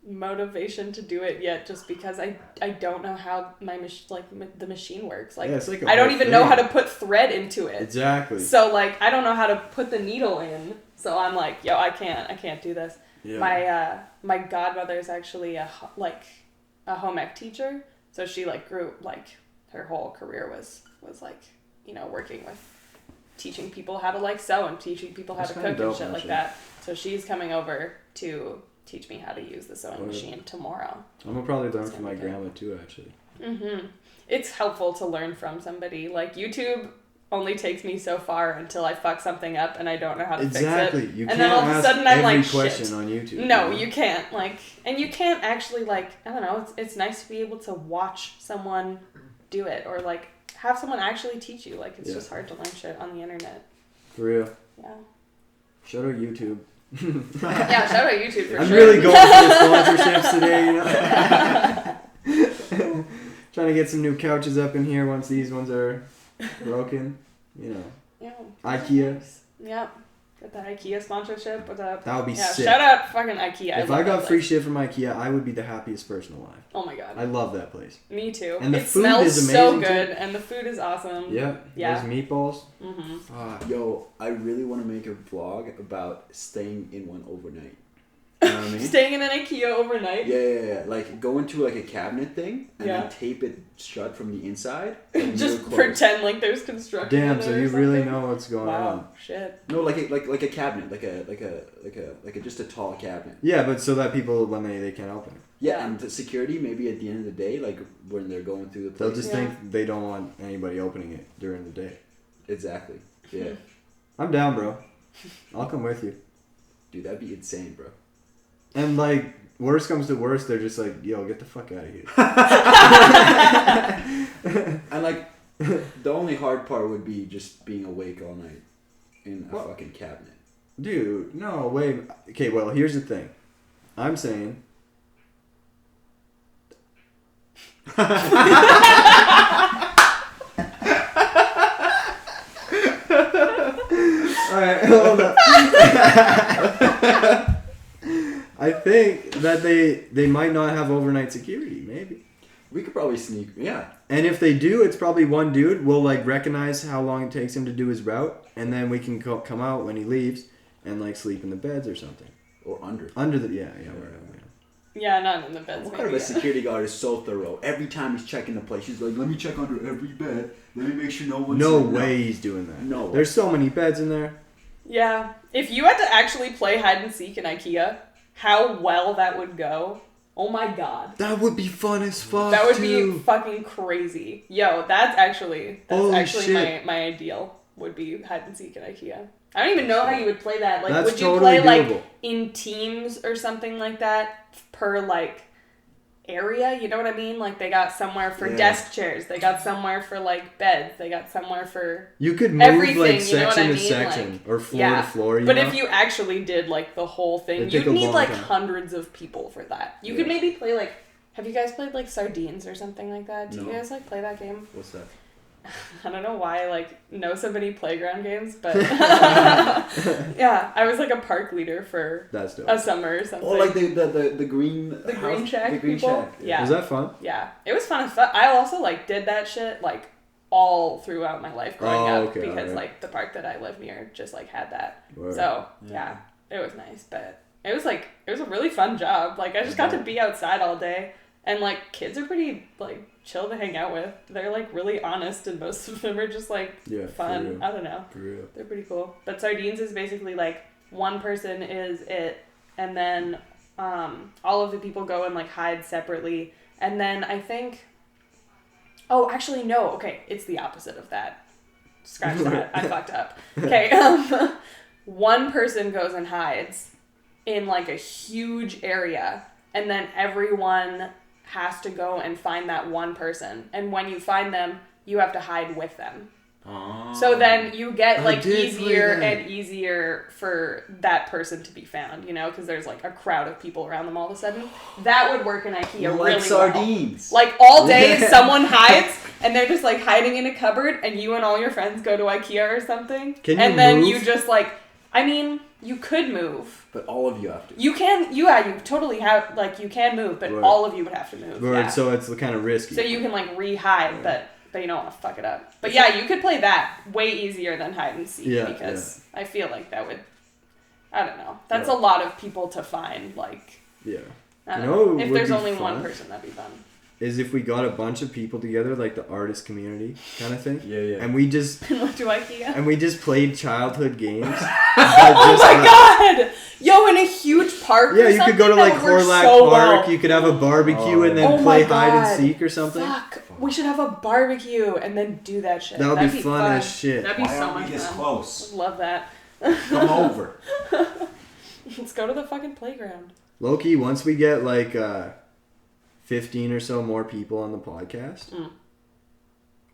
motivation to do it yet, just because I don't know how the machine works. Like, it's like I don't even know how to put thread into it. Exactly. So like I don't know how to put the needle in. So I'm like, yo, I can't do this. Yeah. My godmother is actually a home ec teacher. So she like grew like her whole career was like, you know, working with teaching people how to like sew and teaching people how to cook and shit like that. So she's coming over to teach me how to use the sewing machine tomorrow. I'm gonna probably learn from my grandma too, actually. Mm-hmm. It's helpful to learn from somebody. Like YouTube only takes me so far until I fuck something up and I don't know how to fix it. Exactly. You and can't then all of a sudden I'm like, question shit. on YouTube. No, you can't. Like, and you can't actually like, I don't know. It's nice to be able to watch someone do it or like have someone actually teach you. Like, it's just hard to learn shit on the internet. For real. Yeah. Shout out YouTube. Yeah, shout out YouTube for I'm sure. really going for the sponsorships today, you know. Trying to get some new couches up in here once these ones are broken, you know. Yeah. IKEA. Nice. Yep. Get that IKEA sponsorship. What's up? That would be sick. Shout out fucking IKEA. If I got free shit from IKEA, I would be the happiest person alive. Oh my god. I love that place. Me too. And the it food smells is amazing so good, too. and the food is awesome. Yep. Yeah. Those meatballs. Mm-hmm. Yo, I really want to make a vlog about staying in one overnight. You know what I mean? Staying in an IKEA overnight? Yeah. Like, go into, like, a cabinet thing, and then tape it shut from the inside. Just pretend like there's construction. Damn, so you really know what's going on. Shit. No, like a cabinet, like a just a tall cabinet. Yeah, but so that people, when they can't open it. Yeah, and the security, maybe at the end of the day, like, when they're going through the place. They'll just think they don't want anybody opening it during the day. Exactly. Yeah. I'm down, bro. I'll come with you. Dude, that'd be insane, bro. And, like, worst comes to worst, they're just like, yo, get the fuck out of here. And, like, the only hard part would be just being awake all night in a fucking cabinet. Dude, no, wait. Okay, well, here's the thing. I'm saying... Alright, hold up. I think that they might not have overnight security. Maybe. We could probably sneak. Yeah. And if they do, it's probably one dude. We'll like recognize how long it takes him to do his route, and then we can come out when he leaves and like sleep in the beds or something. Or under. Under the wherever. Yeah, not in the beds. What kind of a security guard is so thorough? Every time he's checking the place, he's like, "Let me check under every bed. Let me make sure no one's." No way he's doing that. No. There's so many beds in there. Yeah. If you had to actually play hide and seek in IKEA, how well that would go. Oh my god. That would be fun as fuck. That would be fucking crazy. Yo, that's actually my ideal would be hide and seek in IKEA. I don't even know how you would play that. Like, would you totally play doable. like in teams or something like that per like area? You know what I mean? Like they got somewhere for desk chairs, they got somewhere for like beds, they got somewhere for you could move everything, like you know what I section to mean? section like, or floor to floor. But if you actually did like the whole thing, you'd need like time. hundreds of people for that. You could maybe play like. Have you guys played like Sardines or something like that? Do you guys like play that game? What's that? I don't know why I like know so many playground games, but yeah, I was like a park leader for a summer or something. Oh, like the green Green Shack. The Green people? Shack. Yeah. Was that fun? Yeah, it was fun as fuck. I also like did that shit like all throughout my life growing up because like the park that I live near just like had that. Word. So yeah, it was nice, but it was a really fun job. Like I just got to be outside all day, and like kids are pretty like chill to hang out with. They're like really honest, and most of them are just like fun. I don't know. For real. They're pretty cool. But Sardines is basically like one person is it, and then all of the people go and like hide separately, and then I think. Oh, actually no. Okay, it's the opposite of that. Scratch that. I fucked up. Okay, one person goes and hides in like a huge area, and then everyone has to go and find that one person, and when you find them you have to hide with them. So then you get like easier and easier for that person to be found, you know, because there's like a crowd of people around them all of a sudden. That would work in IKEA really sardines. well. Like all day someone hides and they're just like hiding in a cupboard, and you and all your friends go to IKEA or something. Can you move? You just like, I mean, you could move. But all of you have to. You can, you totally have, like, you can move, but all of you would have to move. Right, so it's kind of risky. So you can, like, re-hide, but you don't want to fuck it up. But yeah, you could play that way easier than hide and seek, because I feel like that would, I don't know. That's a lot of people to find, like, I don't know. If there's only one person, that'd be fun. Is if we got a bunch of people together, like the artist community kind of thing. Yeah. And we just went to IKEA. And we just played childhood games. Oh my god! Yo, in a huge park. Yeah, you could go to like Horlack Park. You could have a barbecue and then play hide and seek or something. Fuck, we should have a barbecue and then do that shit. That would be fun as shit. That'd be so much fun. Close? I'd love that. Come over. Let's go to the fucking playground. Low-key, once we get like 15 or so more people on the podcast,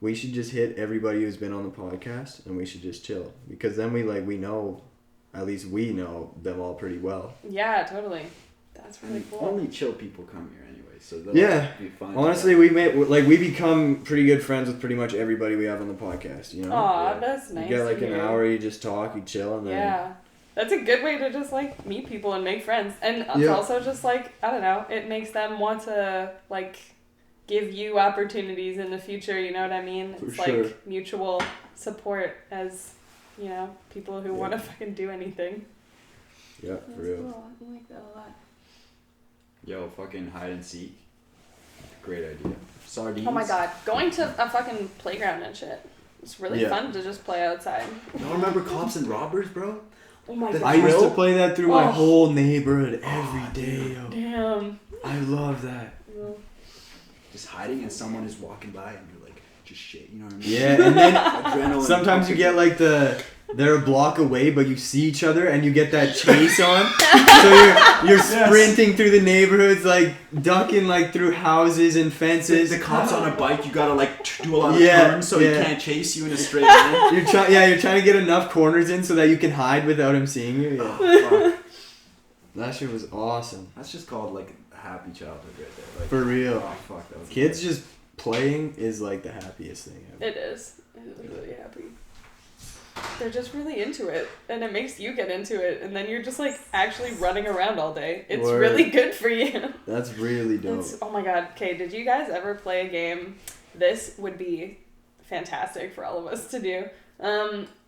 we should just hit everybody who's been on the podcast, and we should just chill, because then we know, at least we know them all pretty well. Yeah, totally. That's really cool. Only chill people come here anyway, so that'll be fine. Honestly, we become pretty good friends with pretty much everybody we have on the podcast. You know. Aw, that's nice. You get like an hour, you just talk, you chill, and then. Yeah. That's a good way to just, like, meet people and make friends. And it's also just, like, I don't know, it makes them want to, like, give you opportunities in the future, you know what I mean? It's, like, mutual support as, you know, people who want to fucking do anything. Yeah, for real. Cool. I like that a lot. Yo, fucking hide and seek. Great idea. Sardines. Oh my god, going to a fucking playground and shit. It's really fun to just play outside. Y'all remember Cops and Robbers, bro? Oh my god. I used to play that through my whole neighborhood every day. Yo. Damn. I love that. Yeah. Just hiding and someone is walking by and you're like, just shit, you know what I mean? Yeah, and then sometimes you get like they're a block away, but you see each other and you get that chase on. So you're sprinting through the neighborhoods, like ducking like through houses and fences. The cop's on a bike, you gotta like do a lot of turns so he can't chase you in a straight line. You're trying to get enough corners in so that you can hide without him seeing you. Yeah. Oh, fuck. That shit was awesome. That's just called like a happy childhood right there. Like, for real. Oh fuck, that was Kids great. just playing is like the happiest thing ever. It is. It is really happy. they're just really into it, and it makes you get into it, and then you're just like actually running around all day. It's really good for you. That's really dope. Oh my god. Okay, did you guys ever play a game? This would be fantastic for all of us to do.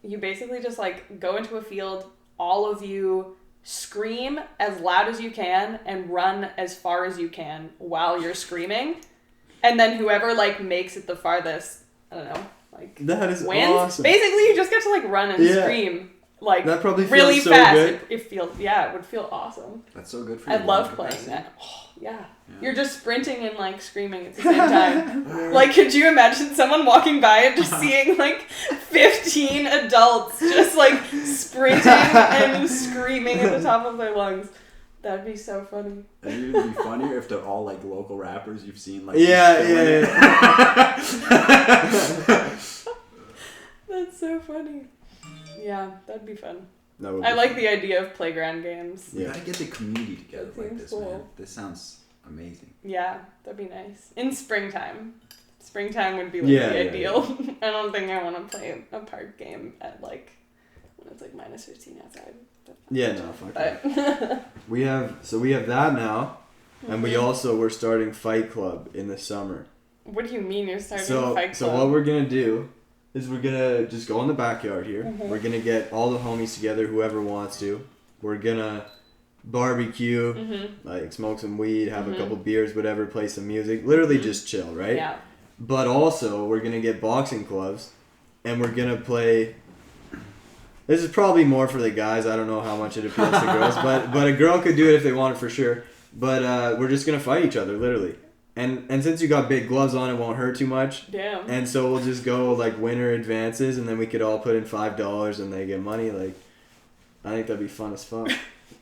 You basically just like go into a field, all of you scream as loud as you can and run as far as you can while you're screaming, and then whoever like makes it the farthest, I don't know, like that is wins. Awesome. Basically, you just get to like run and scream like that probably feels really so fast. good. It feels it would feel awesome. That's so good for you. I love playing that. Oh, yeah. You're just sprinting and like screaming at the same time. Like, could you imagine someone walking by and just seeing like 15 adults just like sprinting and screaming at the top of their lungs? That'd be so funny. It'd be funnier if they're all like local rappers you've seen. Like yeah. That's so funny. Yeah, that'd be fun. I like the idea of playground games. You gotta get the community together like this, cool. man. This sounds amazing. Yeah, that'd be nice. In springtime. Springtime would be like the ideal. I don't think I want to play a park game at like when it's like minus 15 outside. Yeah, no, fuck that. We have that now, and we're starting Fight Club in the summer. What do you mean you're starting Fight Club? So what we're gonna do is we're gonna just go in the backyard here. Mm-hmm. We're gonna get all the homies together, whoever wants to. We're gonna barbecue, like smoke some weed, have a couple beers, whatever, play some music. Literally just chill, right? Yeah. But also, we're gonna get boxing gloves, and we're gonna play. This is probably more for the guys. I don't know how much it appeals to girls, but a girl could do it if they want it for sure. But we're just gonna fight each other, literally. And since you got big gloves on, it won't hurt too much. Damn. And so we'll just go like winner advances, and then we could all put in $5 and they get money. Like, I think that'd be fun as fuck.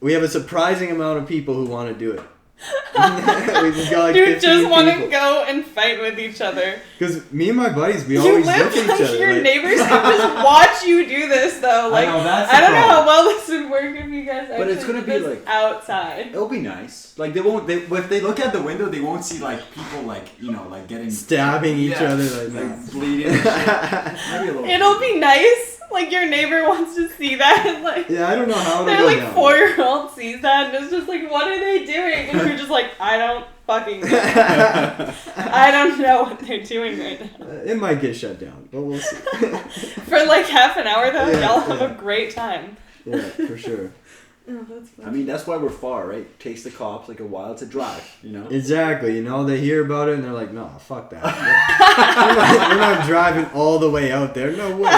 We have a surprising amount of people who want to do it. We just got like Dude, just want people. to go and fight with each other. Because me and my buddies, we always look at each other. Your like, neighbors can just watch you do this, though. Like, I don't know how well this would work if you guys actually it's gonna did be this like outside. It'll be nice. Like if they look at the window, they won't see like people like like getting stabbing each other like bleeding. And shit. Maybe a little. It'll be nice. Like your neighbor wants to see that. Like yeah, I don't know how. Their like 4-year-old sees that and is just like, "What are they doing?" And you're just like, "I don't fucking know. I don't know what they're doing right now." It might get shut down, but we'll see. For like half an hour though, y'all have a great time. Yeah, for sure. Oh, that's funny. I mean, that's why we're far, right? Takes the cops like a while to drive, Exactly. They hear about it and they're like, no, fuck that. we're not driving all the way out there. No way.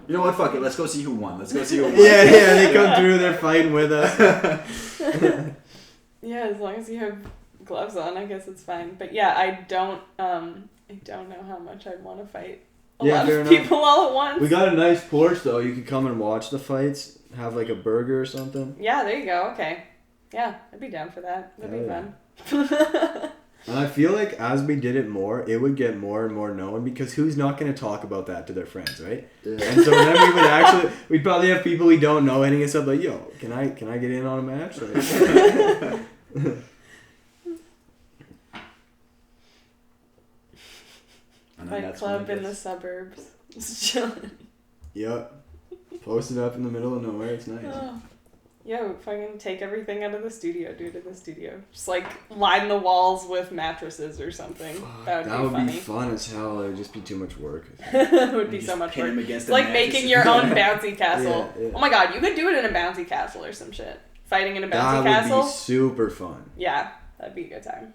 You know what? Fuck it. Let's go see who won. Yeah, they come through. They're fighting with us. Yeah, as long as you have gloves on, I guess it's fine. But yeah, I don't know how much I'd want to fight a lot of people all at once. We got a nice porch though. You could come and watch the fights. Have like a burger or something. Yeah, there you go. Okay. Yeah, I'd be down for that. That'd be fun. And I feel like as we did it more, it would get more and more known because who's not going to talk about that to their friends, right? Yeah. And so then we'd probably have people we don't know hitting us up like, yo, can I get in on a match? Like, Fight club in the suburbs. Just chilling. Yep. Posted up in the middle of nowhere. It's nice. Oh. Yo, fucking take everything out of the studio, dude, in the studio. Just, like, line the walls with mattresses or something. That would be funny. Be fun as hell. It would just be too much work. It would be so much work. It's like making your own bouncy castle. Yeah. Oh my god, you could do it in a bouncy castle or some shit. Fighting in a bouncy castle. That would be super fun. Yeah, that'd be a good time.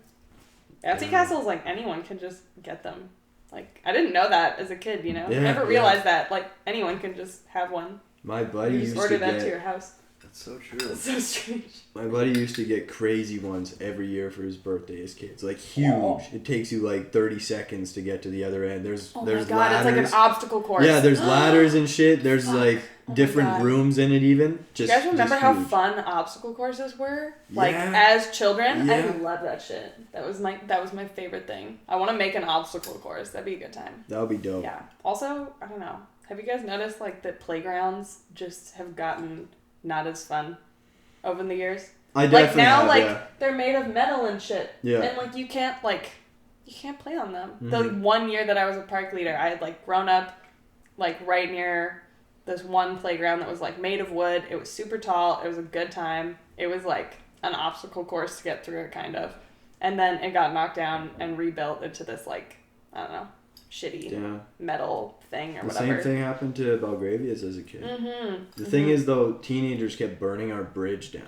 Bouncy castles, like, anyone can just get them. Like, I didn't know that as a kid, Yeah, Never realized that. Like, anyone can just have one. My buddy you just order that to your house. That's so true. That's so strange. My buddy used to get crazy ones every year for his birthday as kids. Like, huge. Oh. It takes you, like, 30 seconds to get to the other end. There's ladders. It's like an obstacle course. Yeah, there's ladders and shit. There's, like, different rooms in it even. Just, you guys remember how fun obstacle courses were? Like, as children? I love that shit. That was my favorite thing. I want to make an obstacle course. That'd be a good time. That would be dope. Yeah. Also, I don't know. Have you guys noticed, like, that playgrounds just have gotten not as fun over the years? I definitely have, they're made of metal and shit. Yeah. And, like, you can't, like, you can't play on them. The 1 year that I was a park leader, I had like grown up like right near this one playground that was like made of wood. It was super tall. It was a good time. It was like an obstacle course to get through it, kind of. And then it got knocked down and rebuilt into this like, I don't know, shitty metal thing or whatever. The same thing happened to Belgravia's as a kid. The thing is, though, teenagers kept burning our bridge down.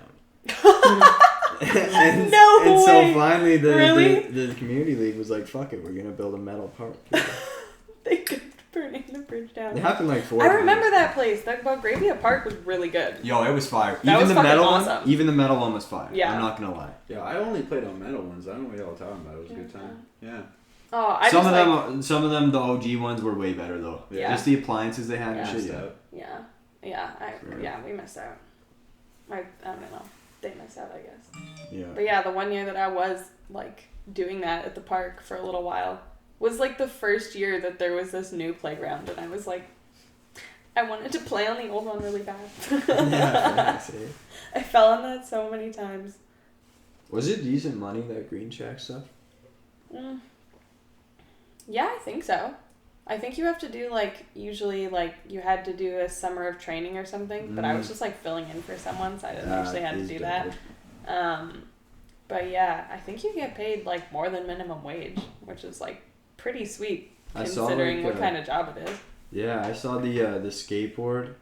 and way. So finally the community league was like, fuck it, we're going to build a metal park. They kept burning the bridge down. It happened like 4 I remember that place. That Belgravia Park was really good. Yo, it was fire. That was the metal awesome. Even the metal one was fire. Yeah. I'm not going to lie. Yeah, I only played on metal ones. I don't know what y'all talking about. It was a good time. Yeah. Oh, some of them, the OG ones were way better though. Yeah. Just the appliances they had and shit. Yeah, we missed out. I don't know. They missed out, I guess. Yeah. But yeah, the 1 year that I was like doing that at the park for a little while was like the first year that there was this new playground, and I was like, I wanted to play on the old one really bad. I fell on that so many times. Was it decent money, that Green Shack stuff? Yeah, I think so. I think you have to do like, usually like you had to do a summer of training or something, but I was just like filling in for someone, so I didn't actually have to do that. But yeah, I think you get paid like more than minimum wage, which is like pretty sweet considering what kind of job it is. Yeah, I saw the skateboard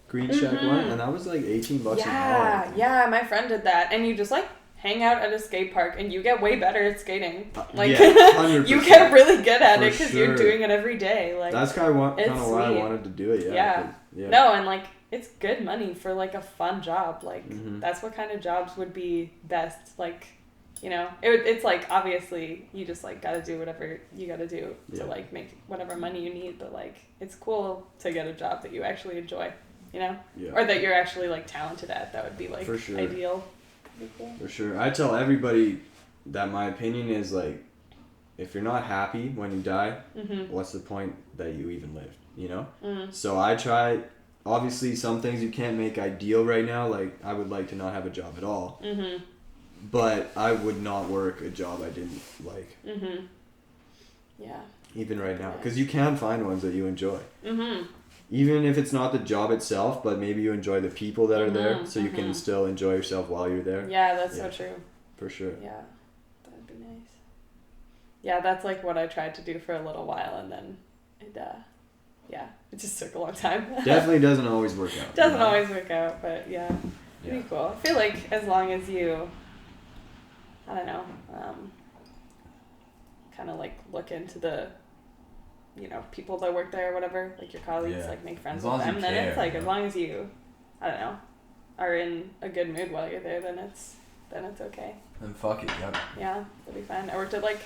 Green Shack one, and that was like $18 an hour. Yeah, my friend did that, and you just like hang out at a skate park and you get way better at skating. Like you get really good at it because you're doing it every day. Like that's kind of why I wanted to do it. Yeah. No, and like it's good money for like a fun job. Like that's what kind of jobs would be best. Like, you know, it's like obviously you just like gotta do whatever you gotta do to like make whatever money you need. But like it's cool to get a job that you actually enjoy. You know, or that you're actually like talented at. That would be like ideal. Cool. For sure. I tell everybody that my opinion is like, if you're not happy when you die, what's the point that you even lived, you know? So I try, obviously some things you can't make ideal right now, like I would like to not have a job at all, but I would not work a job I didn't like. Yeah. Even right now, because you can find ones that you enjoy. Even if it's not the job itself, but maybe you enjoy the people that are there, so you can still enjoy yourself while you're there. Yeah, that's so true. For sure. Yeah, that'd be nice. Yeah, that's like what I tried to do for a little while, and then it just took a long time. Definitely doesn't always work out. Doesn't always work out, but it'd be cool. I feel like as long as you, I don't know, kind of like look into the, you know, people that work there or whatever, like your colleagues, like make friends with them, then it's like, as long as you, I don't know, are in a good mood while you're there, then it's okay. Then fuck it, Yeah, that'll be fine. I worked at like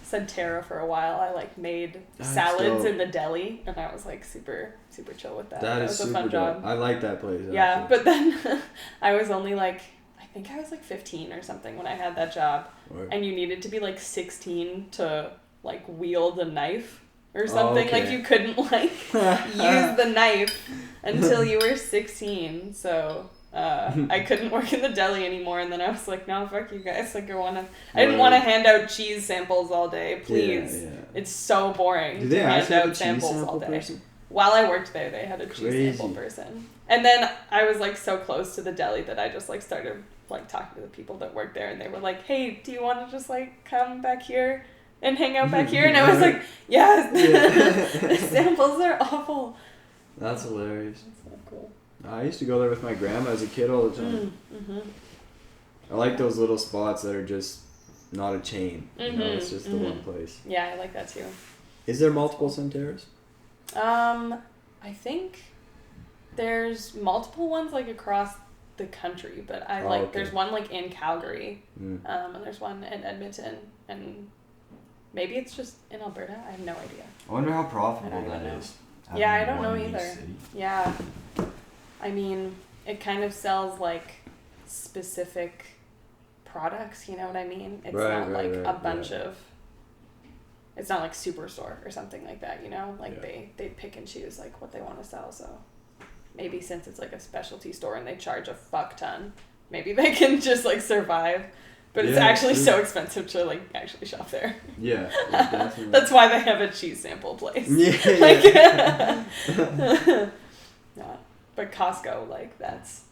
Centera for a while. I like made salads in the deli, and I was like super chill with that. That was a fun job. I like that place. Yeah, but then I was only like, I think I was like 15 or something when I had that job, and you needed to be like 16 to like wield a knife or something. Like you couldn't like use the knife until you were 16. So I couldn't work in the deli anymore, and then I was like, no, fuck you guys. Like I didn't want to hand out cheese samples all day. Please, it's so boring to hand out samples all day. While I worked there, they had a cheese sample person, and then I was like so close to the deli that I just like started like talking to the people that worked there, and they were like, hey, do you want to just like come back here and hang out back here? And I was like, yes. The samples are awful. That's hilarious. That's so cool. I used to go there with my grandma as a kid all the time. I like those little spots that are just not a chain. You know, it's just the one place. Yeah, I like that too. Is there multiple Centeras? I think there's multiple ones like across the country, but there's one like in Calgary, and there's one in Edmonton, and maybe it's just in Alberta. I have no idea. I wonder how profitable that is. Yeah, I don't know either. Yeah. I mean, it kind of sells like specific products, you know what I mean? It's not like a bunch of, it's not like Superstore or something like that, you know? Like they pick and choose like what they want to sell. So maybe since it's like a specialty store and they charge a fuck ton, maybe they can just like survive. But it's actually so expensive to like actually shop there. Yeah, definitely. That's why they have a cheese sample place. Yeah. Like, yeah. But Costco, like that's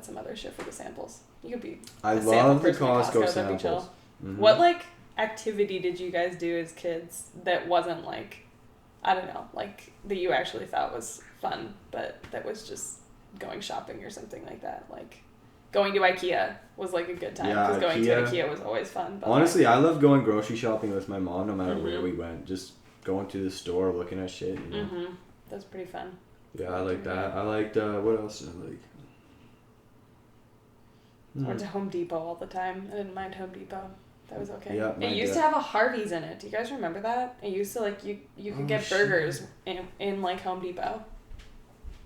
some other shit for the samples. You could be. I love the Costco samples. Mm-hmm. What like activity did you guys do as kids that wasn't like, I don't know, like that you actually thought was fun, but that was just going shopping or something like that? Like going to IKEA was like a good time because going to IKEA was always fun. But honestly, I love going grocery shopping with my mom no matter where we went. Just going to the store, looking at shit. You know? Mm-hmm. That's pretty fun. Yeah, I like that. I liked, what else did I like? I went to Home Depot all the time. I didn't mind Home Depot. That was okay. Yeah, it used to have a Harvey's in it. Do you guys remember that? It used to like you could get burgers in like Home Depot.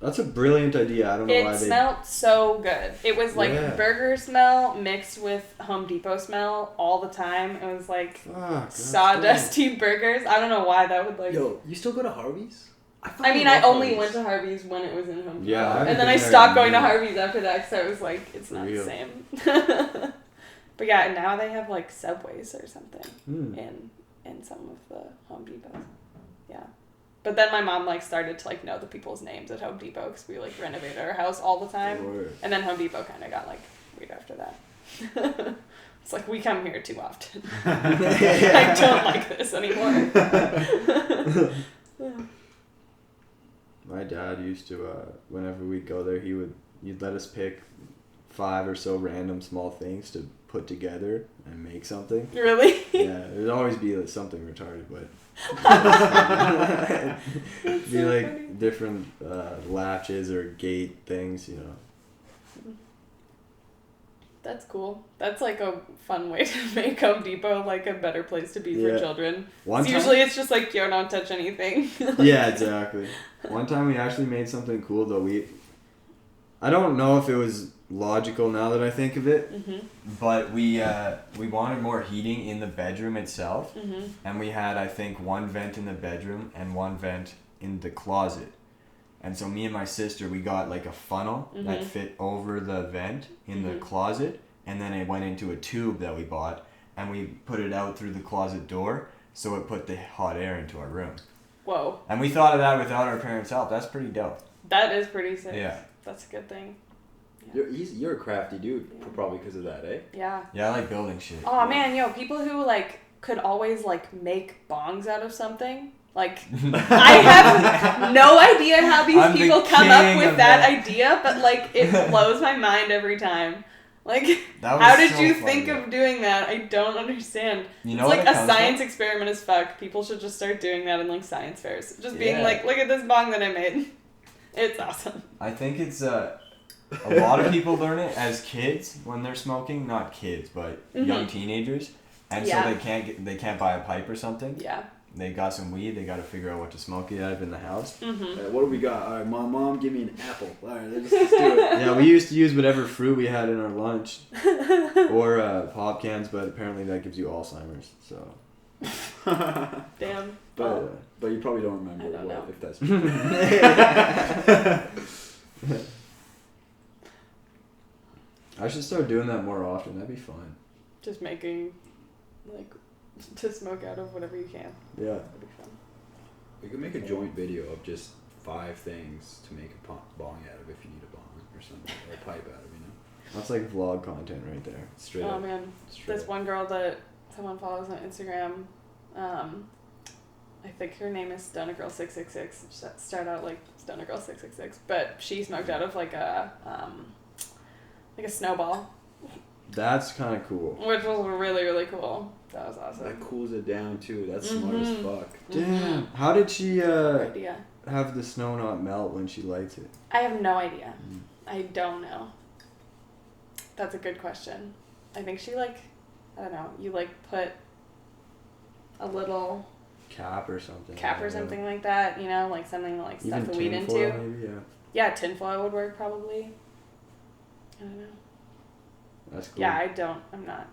That's a brilliant idea. I don't know why they... It smelled so good. It was like burger smell mixed with Home Depot smell all the time. It was like sawdusty burgers. I don't know why that would like... Yo, you still go to Harvey's? I only went to Harvey's when it was in Home Depot. Yeah, and then I stopped going to Harvey's after that because I was like, it's not the same. But yeah, and now they have like Subways or something in some of the Home Depots. Yeah. But then my mom like started to like know the people's names at Home Depot because we like renovated our house all the time. And then Home Depot kind of got like weird after that. It's like we come here too often. I don't like this anymore. My dad used to, whenever we'd go there, you'd let us pick 5 or so random small things to put together and make something. Really? Yeah, it'd always be like something retarded, but it'd be like funny. Different latches or gate things, you know. That's cool. That's like a fun way to make Home Depot like a better place to be for children. Usually it's just like, yo, don't touch anything. Yeah, exactly. One time we actually made something cool though. I don't know if it was logical now that I think of it, but we wanted more heating in the bedroom itself, and we had, I think, 1 vent in the bedroom and 1 vent in the closet. And so me and my sister, we got like a funnel that fit over the vent in the closet, and then it went into a tube that we bought, and we put it out through the closet door, so it put the hot air into our room. Whoa. And we thought of that without our parents' help. That's pretty dope. That is pretty sick. Yeah. That's a good thing. Yeah. You're a crafty dude, probably because of that, eh? Yeah. Yeah, I like building shit. Oh, man, people who like could always like make bongs out of something. Like, I have no idea how these people come up with that idea, but like it blows my mind every time. Like, how did you think of doing that? I don't understand. You know, it's like a science experiment as fuck. People should just start doing that in like science fairs. Just being like, look at this bong that I made. It's awesome. I think it's a lot of people learn it as kids when they're smoking. Not kids, but young teenagers, and so they can't buy a pipe or something. Yeah. They got some weed. They got to figure out what to smoke it out of in the house. What do we got? All right, mom, give me an apple. All right, let's do it. Yeah, we used to use whatever fruit we had in our lunch, or pop cans, but apparently that gives you Alzheimer's. So. Damn. But you probably don't remember if that's. I should start doing that more often. That'd be fun. Just making, like, to smoke out of whatever you can. Yeah. That'd be fun. We could make a joint video of just 5 things to make a bong out of if you need a bong or something, or a pipe out of, you know? That's like vlog content right there. Straight up. Oh, man. This one girl that someone follows on Instagram, I think her name is StonerGirl666. Start out like StonerGirl666, but she smoked out of like a snowball. That's kind of cool. Which was really, really cool. That was awesome. That cools it down too. That's smart as fuck. Damn. How did she have the snow not melt when she lights it? I have no idea. I don't know. That's a good question. I think she I don't know, you put a little cap or something like that, you know, like something to stuff even the weed into. Maybe, yeah, tinfoil would work probably. I don't know. That's cool. Yeah, I'm not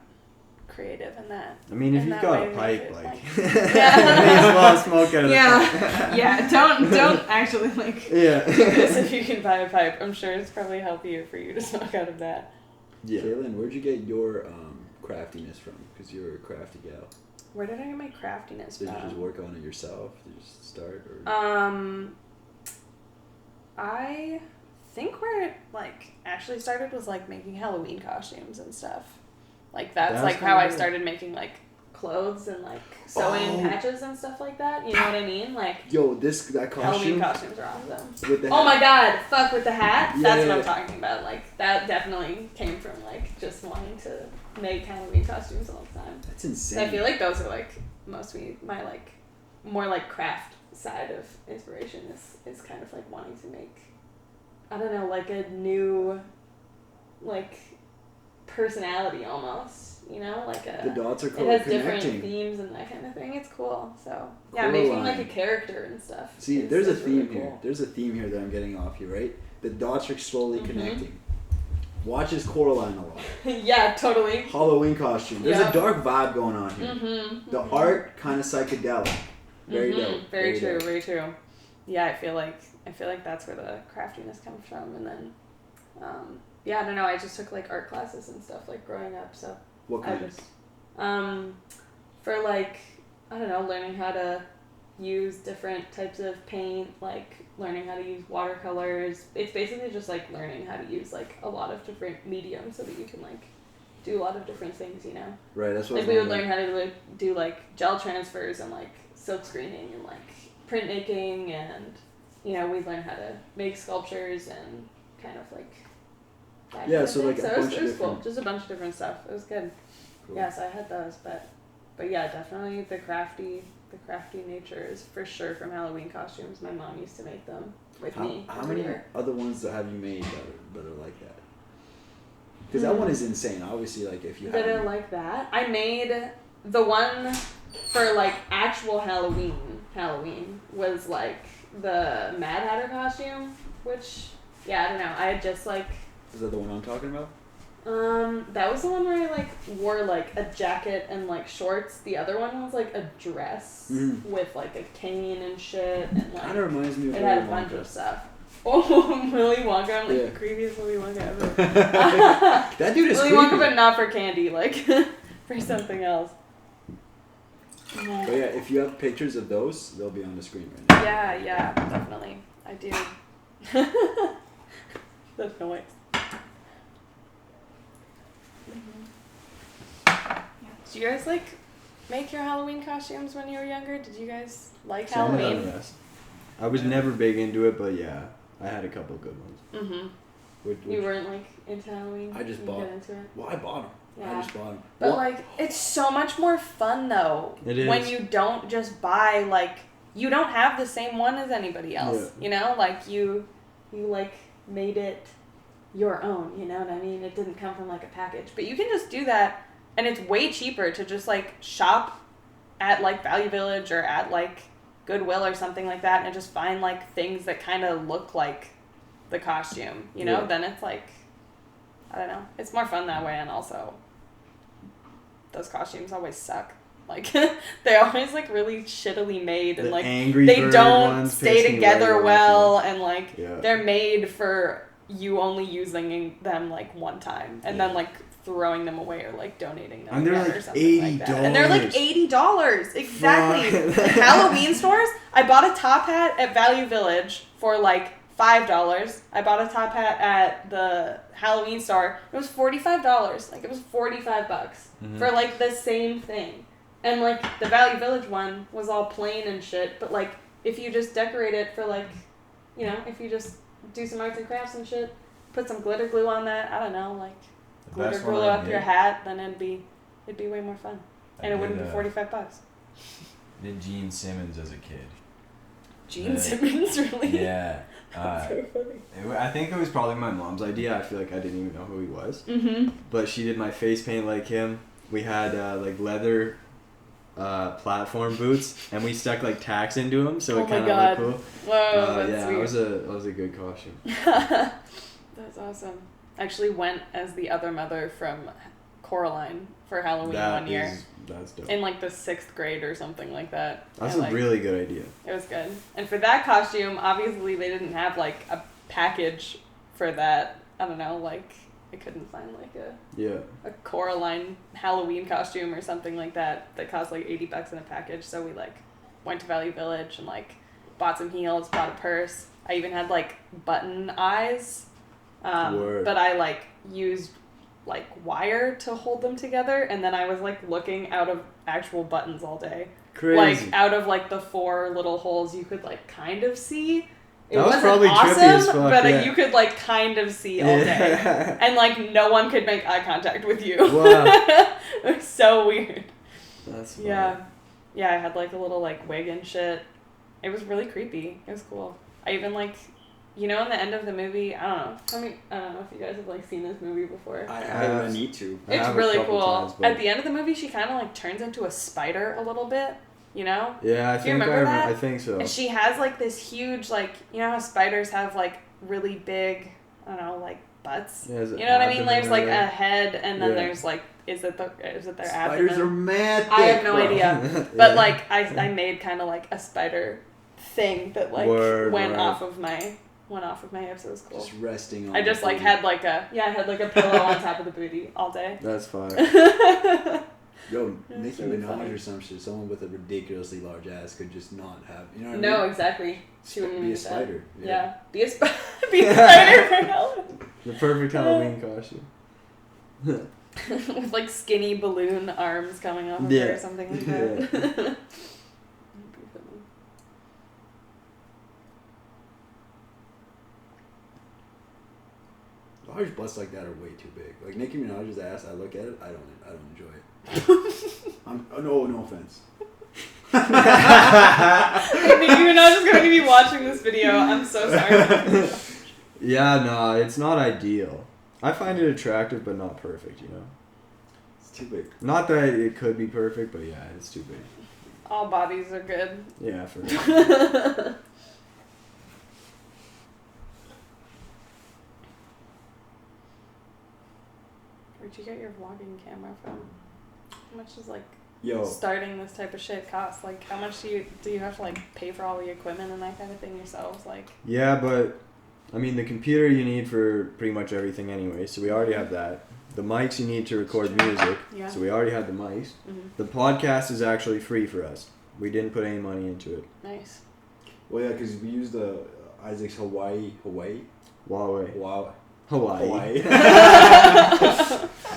creative in that. I mean, if you've got a pipe, yeah. smoke out of the pipe. Yeah, don't actually do this if you can buy a pipe. I'm sure it's probably healthier for you to smoke out of that. Yeah. Kaylyn, where'd you get your craftiness from? Because you're a crafty gal. Where did I get my craftiness from? Did you just work on it yourself? Did you just start? Or? I think where it like actually started was like making Halloween costumes and stuff. Like that's like how I started making like clothes and like sewing patches and stuff like that. You know what I mean? Like that costume. Halloween costumes are awesome. With the oh my god! Fuck with the hat. Yeah, That's what I'm talking about. Like that definitely came from like just wanting to make Halloween costumes all the time. That's insane. So I feel like those are like mostly my like more like craft side of inspiration is kind of like wanting to make, I don't know, like a new like personality almost, you know, like a, the dots are it has connecting. Different themes and that kind of thing. It's cool. So yeah, making like a character and stuff. See, there's a theme really here. Cool. There's a theme here that I'm getting off you, right? The dots are slowly connecting. Watches Coraline a lot. Yeah, totally. Halloween costume. There's a dark vibe going on here. The art kind of psychedelic. Very dope. Very true. Very true. Yeah, I feel like that's where the craftiness comes from, and then, yeah, I don't know. I just took like art classes and stuff like growing up. So what kind? I just, for like, I don't know, learning how to use different types of paint, like learning how to use watercolors. It's basically just like learning how to use like a lot of different mediums so that you can like do a lot of different things, you know. Right. That's what. Like we would learn how to like do like gel transfers and like silk screening and like printmaking, and you know we'd learn how to make sculptures and kind of like that kind of so thing. like So it was cool, just a bunch of different stuff. It was good. Cool. Yeah, so I had those, but yeah, definitely the crafty nature is for sure from Halloween costumes. My mom used to make them with me. How many other ones have you made that are like that? Because that one is insane. Obviously, like if you that are like that, I made the one for like actual Halloween was like the Mad Hatter costume, which I don't know. I had just like. Is that the one I'm talking about? That was the one where I like wore like a jacket and like shorts. The other one was like a dress with like a cane and shit, and like kind of reminds me of it had a bunch of stuff. Oh, Willy Wonka! I'm like the creepiest Willy Wonka ever. That dude is Willy creepy. Wonka, but not for candy, like for something else. But yeah, if you have pictures of those, they'll be on the screen right now. Yeah, definitely. I do. That's noise. Did you guys like make your Halloween costumes when you were younger? Did you guys like Halloween? Yes. I was never big into it, but yeah, I had a couple good ones. You weren't like into Halloween? I just bought. Into it? Well, I bought them. Yeah. I just bought them. But like, it's so much more fun though. It is. When you don't just buy like, you don't have the same one as anybody else. Yeah. You know, like you like made it your own. You know what I mean? It didn't come from like a package, but you can just do that. And it's way cheaper to just, like, shop at, like, Value Village or at, like, Goodwill or something like that and just find, like, things that kind of look like the costume, you know? Yeah. Then it's, like, I don't know. It's more fun that way, and also those costumes always suck. Like, they're always, like, really shittily made and, like, they don't stay together well and, like, they're made for you only using them, like, one time. And then, like, throwing them away or like donating them, and they're like or something $80. Like that. And they're like $80 exactly. Halloween stores. I bought a top hat at Value Village for like $5. I bought a top hat at the Halloween store. It was $45. Like it was $45 for like the same thing. And like the Value Village one was all plain and shit. But like if you just decorate it for like, you know, if you just do some arts and crafts and shit, put some glitter glue on that. I don't know, like. Glitter glue up your hat, then it'd be way more fun, and it wouldn't be $45. Did Gene Simmons as a kid? Gene Simmons, really? Yeah. That's so funny. I think it was probably my mom's idea. I feel like I didn't even know who he was. But she did my face paint like him. We had like leather platform boots, and we stuck like tacks into them, so it kind of looked cool. Whoa, that's sweet. It was a good costume. That's awesome. Actually went as the other mother from Coraline for Halloween one year. That's dope. In like the 6th grade or something like that. That's a really good idea. It was good. And for that costume, obviously they didn't have like a package for that. I don't know, like I couldn't find like Yeah. a Coraline Halloween costume or something like that cost like $80 in a package. So we like went to Value Village and like bought some heels, bought a purse. I even had like button eyes, but I like used like wire to hold them together, and then I was like looking out of actual buttons all day. Crazy. Like out of like the 4 little holes you could like kind of see. It that was wasn't probably awesome, trippy as fuck, but yeah. you could like kind of see all day, and like no one could make eye contact with you. Wow. It was so weird. That's funny. Yeah, I had like a little like wig and shit. It was really creepy. It was cool. I even like, in the end of the movie, I don't know if you guys have like seen this movie before. I need to. It's really cool. At the end of the movie, she kind of like turns into a spider a little bit. Yeah, I Do you remember that? I think so. And she has like this huge like, how spiders have like really big, I don't know, like butts. Yeah, you know what I mean? There's like a head, and then there's like, is it their abdomen? Spiders are mad thick, I have no bro. idea. But like I made kind of like a spider thing that like went off of my hips. It was cool. Just resting on I just like had like a pillow on top of the booty all day. That's fine. Yo, That's Nicki really Minaj funny. or some shit, someone with a ridiculously large ass could just not have, you know what I No, mean? exactly. She wouldn't Be a need that. spider. Yeah. Be a spider for Halloween. The perfect Halloween costume. With like skinny balloon arms coming off of her or something like that. Large butts like that are way too big. Like Nicki Minaj's ass, I look at it, I don't enjoy it. No offense. Nicki Minaj is going to be watching this video. I'm so sorry. Yeah, no, it's not ideal. I find it attractive, but not perfect, It's too big. Not that it could be perfect, but yeah, it's too big. All bodies are good. Yeah, for sure. Where'd you get your vlogging camera from? How much is like Yo, starting this type of shit cost? Like how much do you have to like pay for all the equipment and that kind of thing yourselves? Like Yeah, but I mean the computer you need for pretty much everything anyway, so we already have that. The mics you need to record music, so we already had the mics. Mm-hmm. The podcast is actually free for us. We didn't put any money into it. Nice. well, yeah, because we used the Isaac's Hawaii. Huawei. Wow. Hawaii.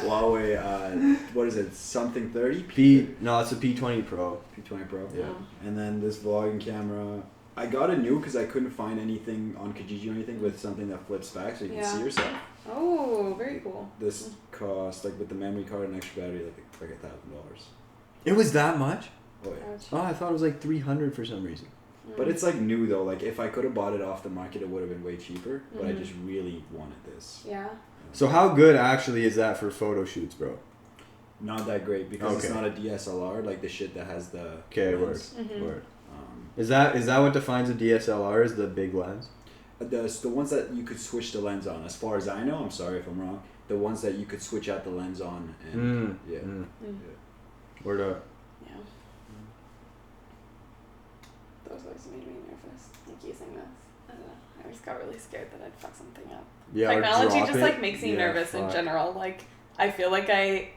Huawei, what is it, something 30? It's a P20 Pro. P20 Pro. Yeah. And then this vlogging camera, I got it new because I couldn't find anything on Kijiji or anything with something that flips back so you can see yourself. Oh, very cool. This cost, like with the memory card and extra battery, like $1,000. It was that much? Oh yeah. Oh, I thought it was like 300 for some reason. But it's like new though. Like if I could have bought it off the market, it would have been way cheaper. But I just really wanted this. Yeah. So how good actually is that for photo shoots, bro? Not that great because it's not a DSLR like the shit that has the. Okay, lens. word. Is that what defines a DSLR? Is the big lens? The ones that you could switch the lens on, as far as I know, I'm sorry if I'm wrong. The ones that you could switch out the lens on, and yeah. Word up. Yeah. Those always made me nervous, like using this. I don't know. I just got really scared that I'd fuck something up. Yeah, Technology or just drop like it. makes me nervous in general. Like I feel like I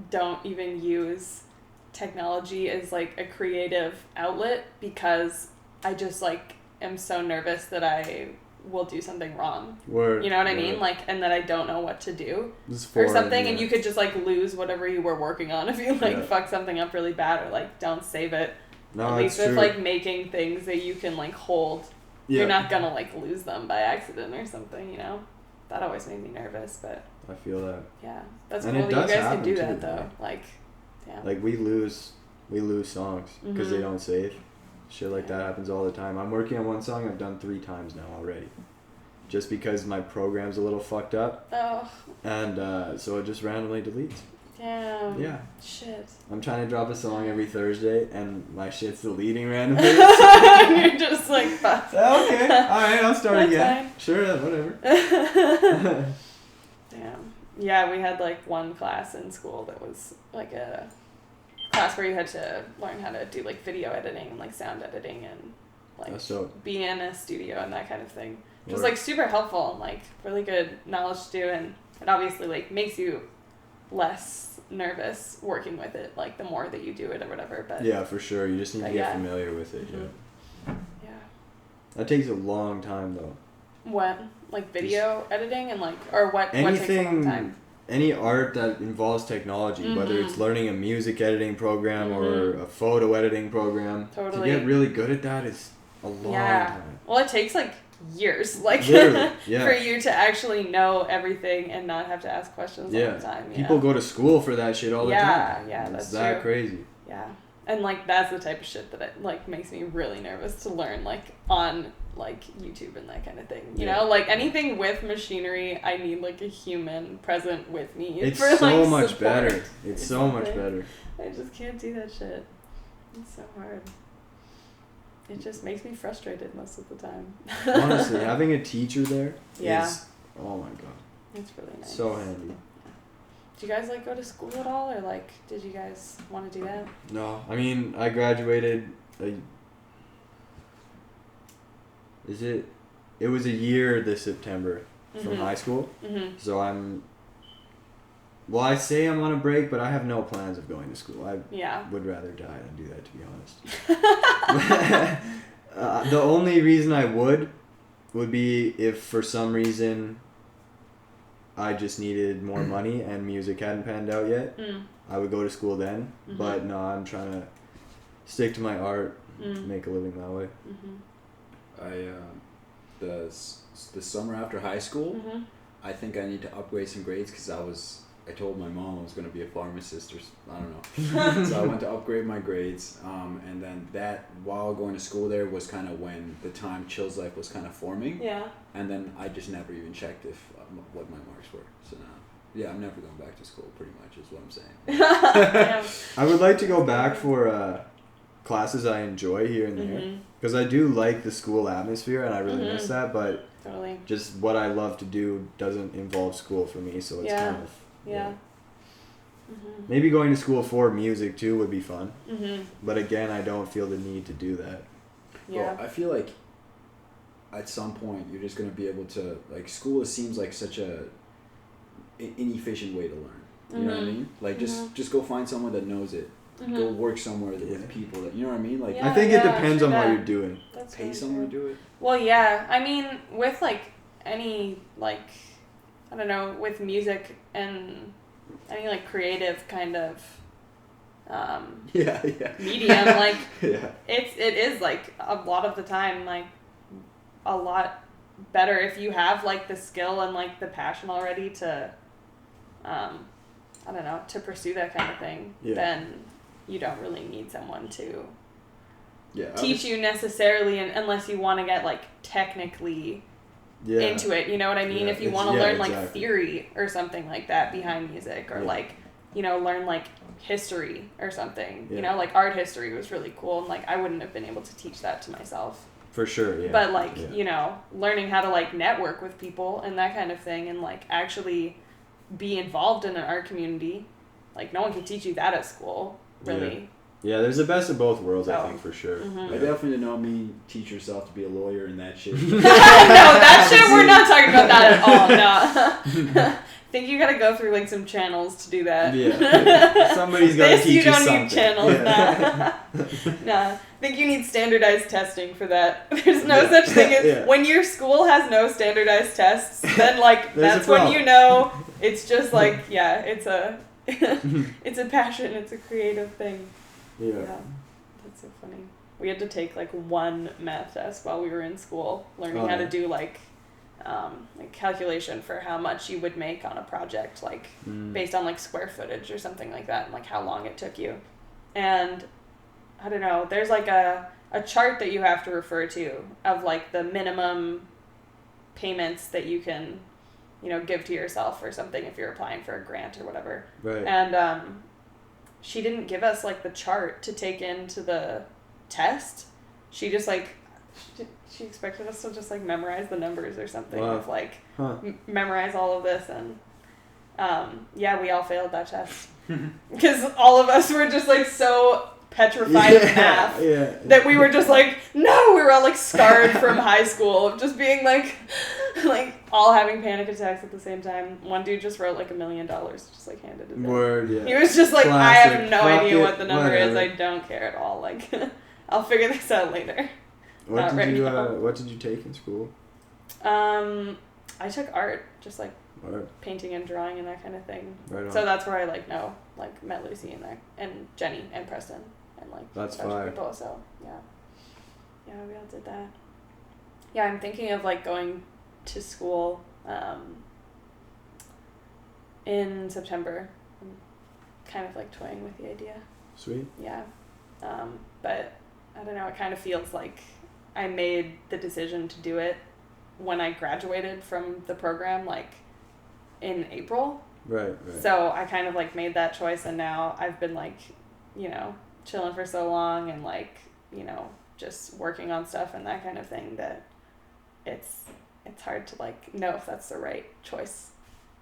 don't even use technology as like a creative outlet because I just like am so nervous that I will do something wrong. Word. You know what I mean? Like, and that I don't know what to do or something, and you could just like lose whatever you were working on if you like fuck something up really bad or like don't save it. No, at least with like making things that you can like hold, you're not gonna like lose them by accident or something. You know, that always made me nervous. But I feel that. Yeah, that's And cool it that you does guys can happen do too, that though. though. Like, yeah. Like we lose songs because they don't save. Shit like that happens all the time. I'm working on one song I've done 3 times now already. Just because my program's a little fucked up. Oh. And so it just randomly deletes. Damn. Yeah. Shit. I'm trying to drop a song every Thursday and my shit's deleting randomly. You're just like, fuck. Okay. Alright, I'll start again. Fine. Sure, whatever. Damn. Yeah, we had like one class in school that was like a class where you had to learn how to do like video editing and like sound editing and like be in a studio and that kind of thing. Which was like super helpful and like really good knowledge to do, and it obviously like makes you less nervous working with it, like the more that you do it or whatever. But yeah, for sure. You just need to get familiar with it. Mm-hmm. Yeah. That takes a long time though. What? Like video editing and like, or what takes a long time? Any art that involves technology, whether it's learning a music editing program or a photo editing program, to get really good at that is a long time. Well, it takes like years, like literally, yeah. for you to actually know everything and not have to ask questions all the time. People go to school for that shit all the time. Yeah, that's it's that true. crazy. Yeah, and like that's the type of shit that it like makes me really nervous to learn, like on like YouTube and that kind of thing. You know, like anything with machinery, I need like a human present with me. It's for, so like, much support. better. It's so much better. I just can't do that shit. It's so hard. It just makes me frustrated most of the time. Honestly, having a teacher there is, oh my god. It's really nice. So handy. Do you guys like go to school at all, or like did you guys want to do that? No, I mean I graduated. It was a year this September from high school. So I say I'm on a break, but I have no plans of going to school. I would rather die than do that, to be honest. The only reason I would be if for some reason I just needed more money and music hadn't panned out yet. I would go to school then. But no, I'm trying to stick to my art, make a living that way. The summer after high school, I think I need to upgrade some grades because I told my mom I was going to be a pharmacist or I don't know. So I went to upgrade my grades, and then that while going to school there was kind of when the time Chill's Life was kind of forming. Yeah. And then I just never even checked what my marks were. So now, yeah, I'm never going back to school. Pretty much is what I'm saying. I would like to go back for classes I enjoy here and there because I do like the school atmosphere and I really miss that. But just what I love to do doesn't involve school for me, so it's kind of. Yeah. Maybe going to school for music too would be fun. But again, I don't feel the need to do that. Yeah. Well, I feel like at some point you're just going to be able to, like, school seems like such a inefficient way to learn. You know what I mean? Like just go find someone that knows it. Go work somewhere with people that, you know what I mean? Like I think it depends on what you're doing. That's pay someone to do it. Well, yeah. I mean, with like any like I don't know, with music and any like creative kind of medium, like it is like a lot of the time like a lot better if you have like the skill and like the passion already to I don't know, to pursue that kind of thing. Then you don't really need someone to teach you necessarily, unless you want to get like technically into it, you know what I mean? If you want to learn like theory or something like that behind music, or like, you know, learn like history or something, you know, like art history was really cool, and like I wouldn't have been able to teach that to myself. For sure, yeah. But like, you know, learning how to like network with people and that kind of thing, and like actually be involved in an art community, like no one can teach you that at school, really. Yeah, there's the best of both worlds, I think, for sure. I definitely did not mean teach yourself to be a lawyer and that shit. No, that shit, we're not talking about that at all, no. I think you gotta go through, like, some channels to do that. Yeah. Somebody's gotta teach you something. You don't need channels, nah. I think you need standardized testing for that. There's no such thing as... When your school has no standardized tests, then, like, that's when you know it's just, like, it's a... it's a passion, it's a creative thing. Yeah, that's so funny. We had to take like one math test while we were in school, learning how to do like calculation for how much you would make on a project, like based on like square footage or something like that, and like how long it took you. And I don't know, there's like a chart that you have to refer to of like the minimum payments that you can, you know, give to yourself or something if you're applying for a grant or whatever. Right. And she didn't give us like the chart to take into the test. She just like she expected us to just like memorize the numbers or something. Wow. Of like memorize all of this, and we all failed that test because all of us were just like so petrified of math that we were just like, no, we were all like scarred from high school of just being like, like all having panic attacks at the same time. One dude just wrote like $1 million, just like handed it in. Word, yeah. He was just like, Classic. I have no Fuck idea it, what the number is. whatever. I don't care at all. Like, I'll figure this out later. Not right now. What did you take in school? I took art, just like Art. painting and drawing and that kind of thing. Right on. So that's where I met Lucy in there, and Jenny and Preston, and like That's a bunch of fire. people. So yeah, we all did that. Yeah, I'm thinking of like going to school in September. I'm kind of like toying with the idea. Sweet. Yeah, but I don't know. It kind of feels like I made the decision to do it when I graduated from the program, like in April. Right. So I kind of like made that choice, and now I've been like, chilling for so long and like, just working on stuff and that kind of thing that it's hard to like know if that's the right choice,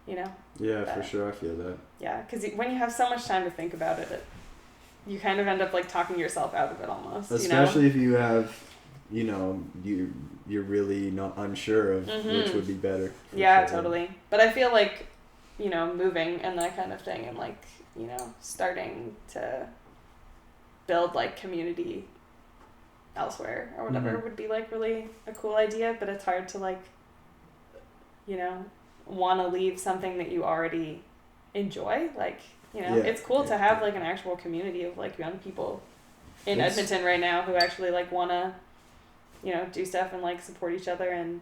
Yeah, But, for sure. I feel that. Yeah, because when you have so much time to think about it, you kind of end up like talking yourself out of it almost. Especially if you have, you're really not unsure of which would be better. Yeah, sure. Totally. But I feel like, moving and that kind of thing, and like, starting to build like community elsewhere or whatever would be like really a cool idea. But it's hard to like, want to leave something that you already enjoy. Like, it's cool to have like an actual community of like young people in Edmonton right now who actually like want to, do stuff and like support each other and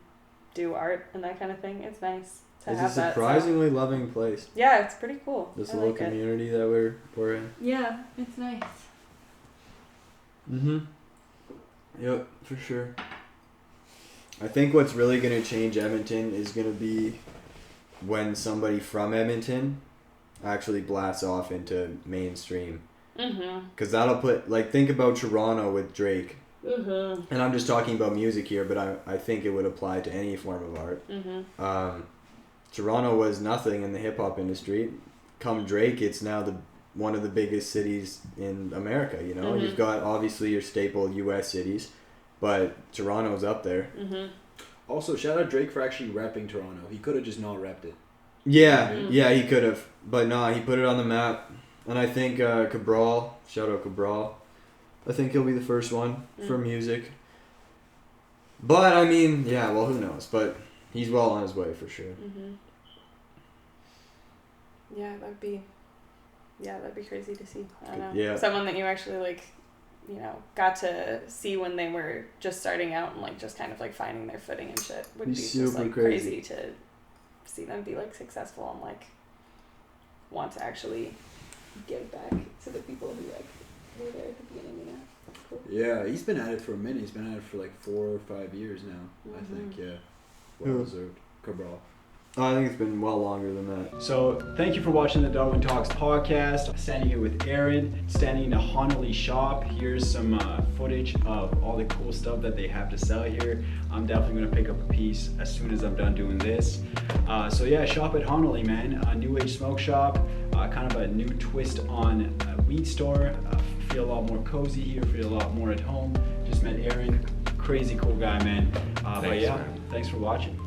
do art and that kind of thing. It's nice to have It's a that. surprisingly loving place. Yeah, it's pretty cool. This I little like community that we're in. Yeah, it's nice. Yep, for sure. I think what's really going to change Edmonton is going to be when somebody from Edmonton actually blasts off into mainstream. Because that'll put, like, think about Toronto with Drake. And I'm just talking about music here, but I think it would apply to any form of art. Toronto was nothing in the hip-hop industry. Come Drake, it's now one of the biggest cities in America, You've got, obviously, your staple U.S. cities, but Toronto's up there. Also, shout out Drake for actually repping Toronto. He could have just not repped it. Yeah, he could have. But nah, he put it on the map. And I think Cabral, shout out Cabral, I think he'll be the first one for music. But, I mean, yeah, well, who knows? But he's well on his way for sure. Yeah, that'd be crazy to see. I don't know. Yeah. Someone that you actually like, got to see when they were just starting out and like just kind of like finding their footing and shit would be just like crazy to see them be like successful and like want to actually give back to the people who like were there at the beginning, That's cool. Yeah, he's been at it for a minute. He's been at it for like 4 or 5 years now, I think, yeah. Well deserved. Cabral. I think it's been well longer than that. So thank you for watching the Darwin Talkz podcast. Standing here with Aaron, standing in a Honolulu shop. Here's some footage of all the cool stuff that they have to sell here. I'm definitely gonna pick up a piece as soon as I'm done doing this. So yeah, shop at Honolulu, man. A new age smoke shop, kind of a new twist on a weed store. Feel a lot more cozy here, feel a lot more at home. Just met Aaron, crazy cool guy, man. But yeah, thanks for watching.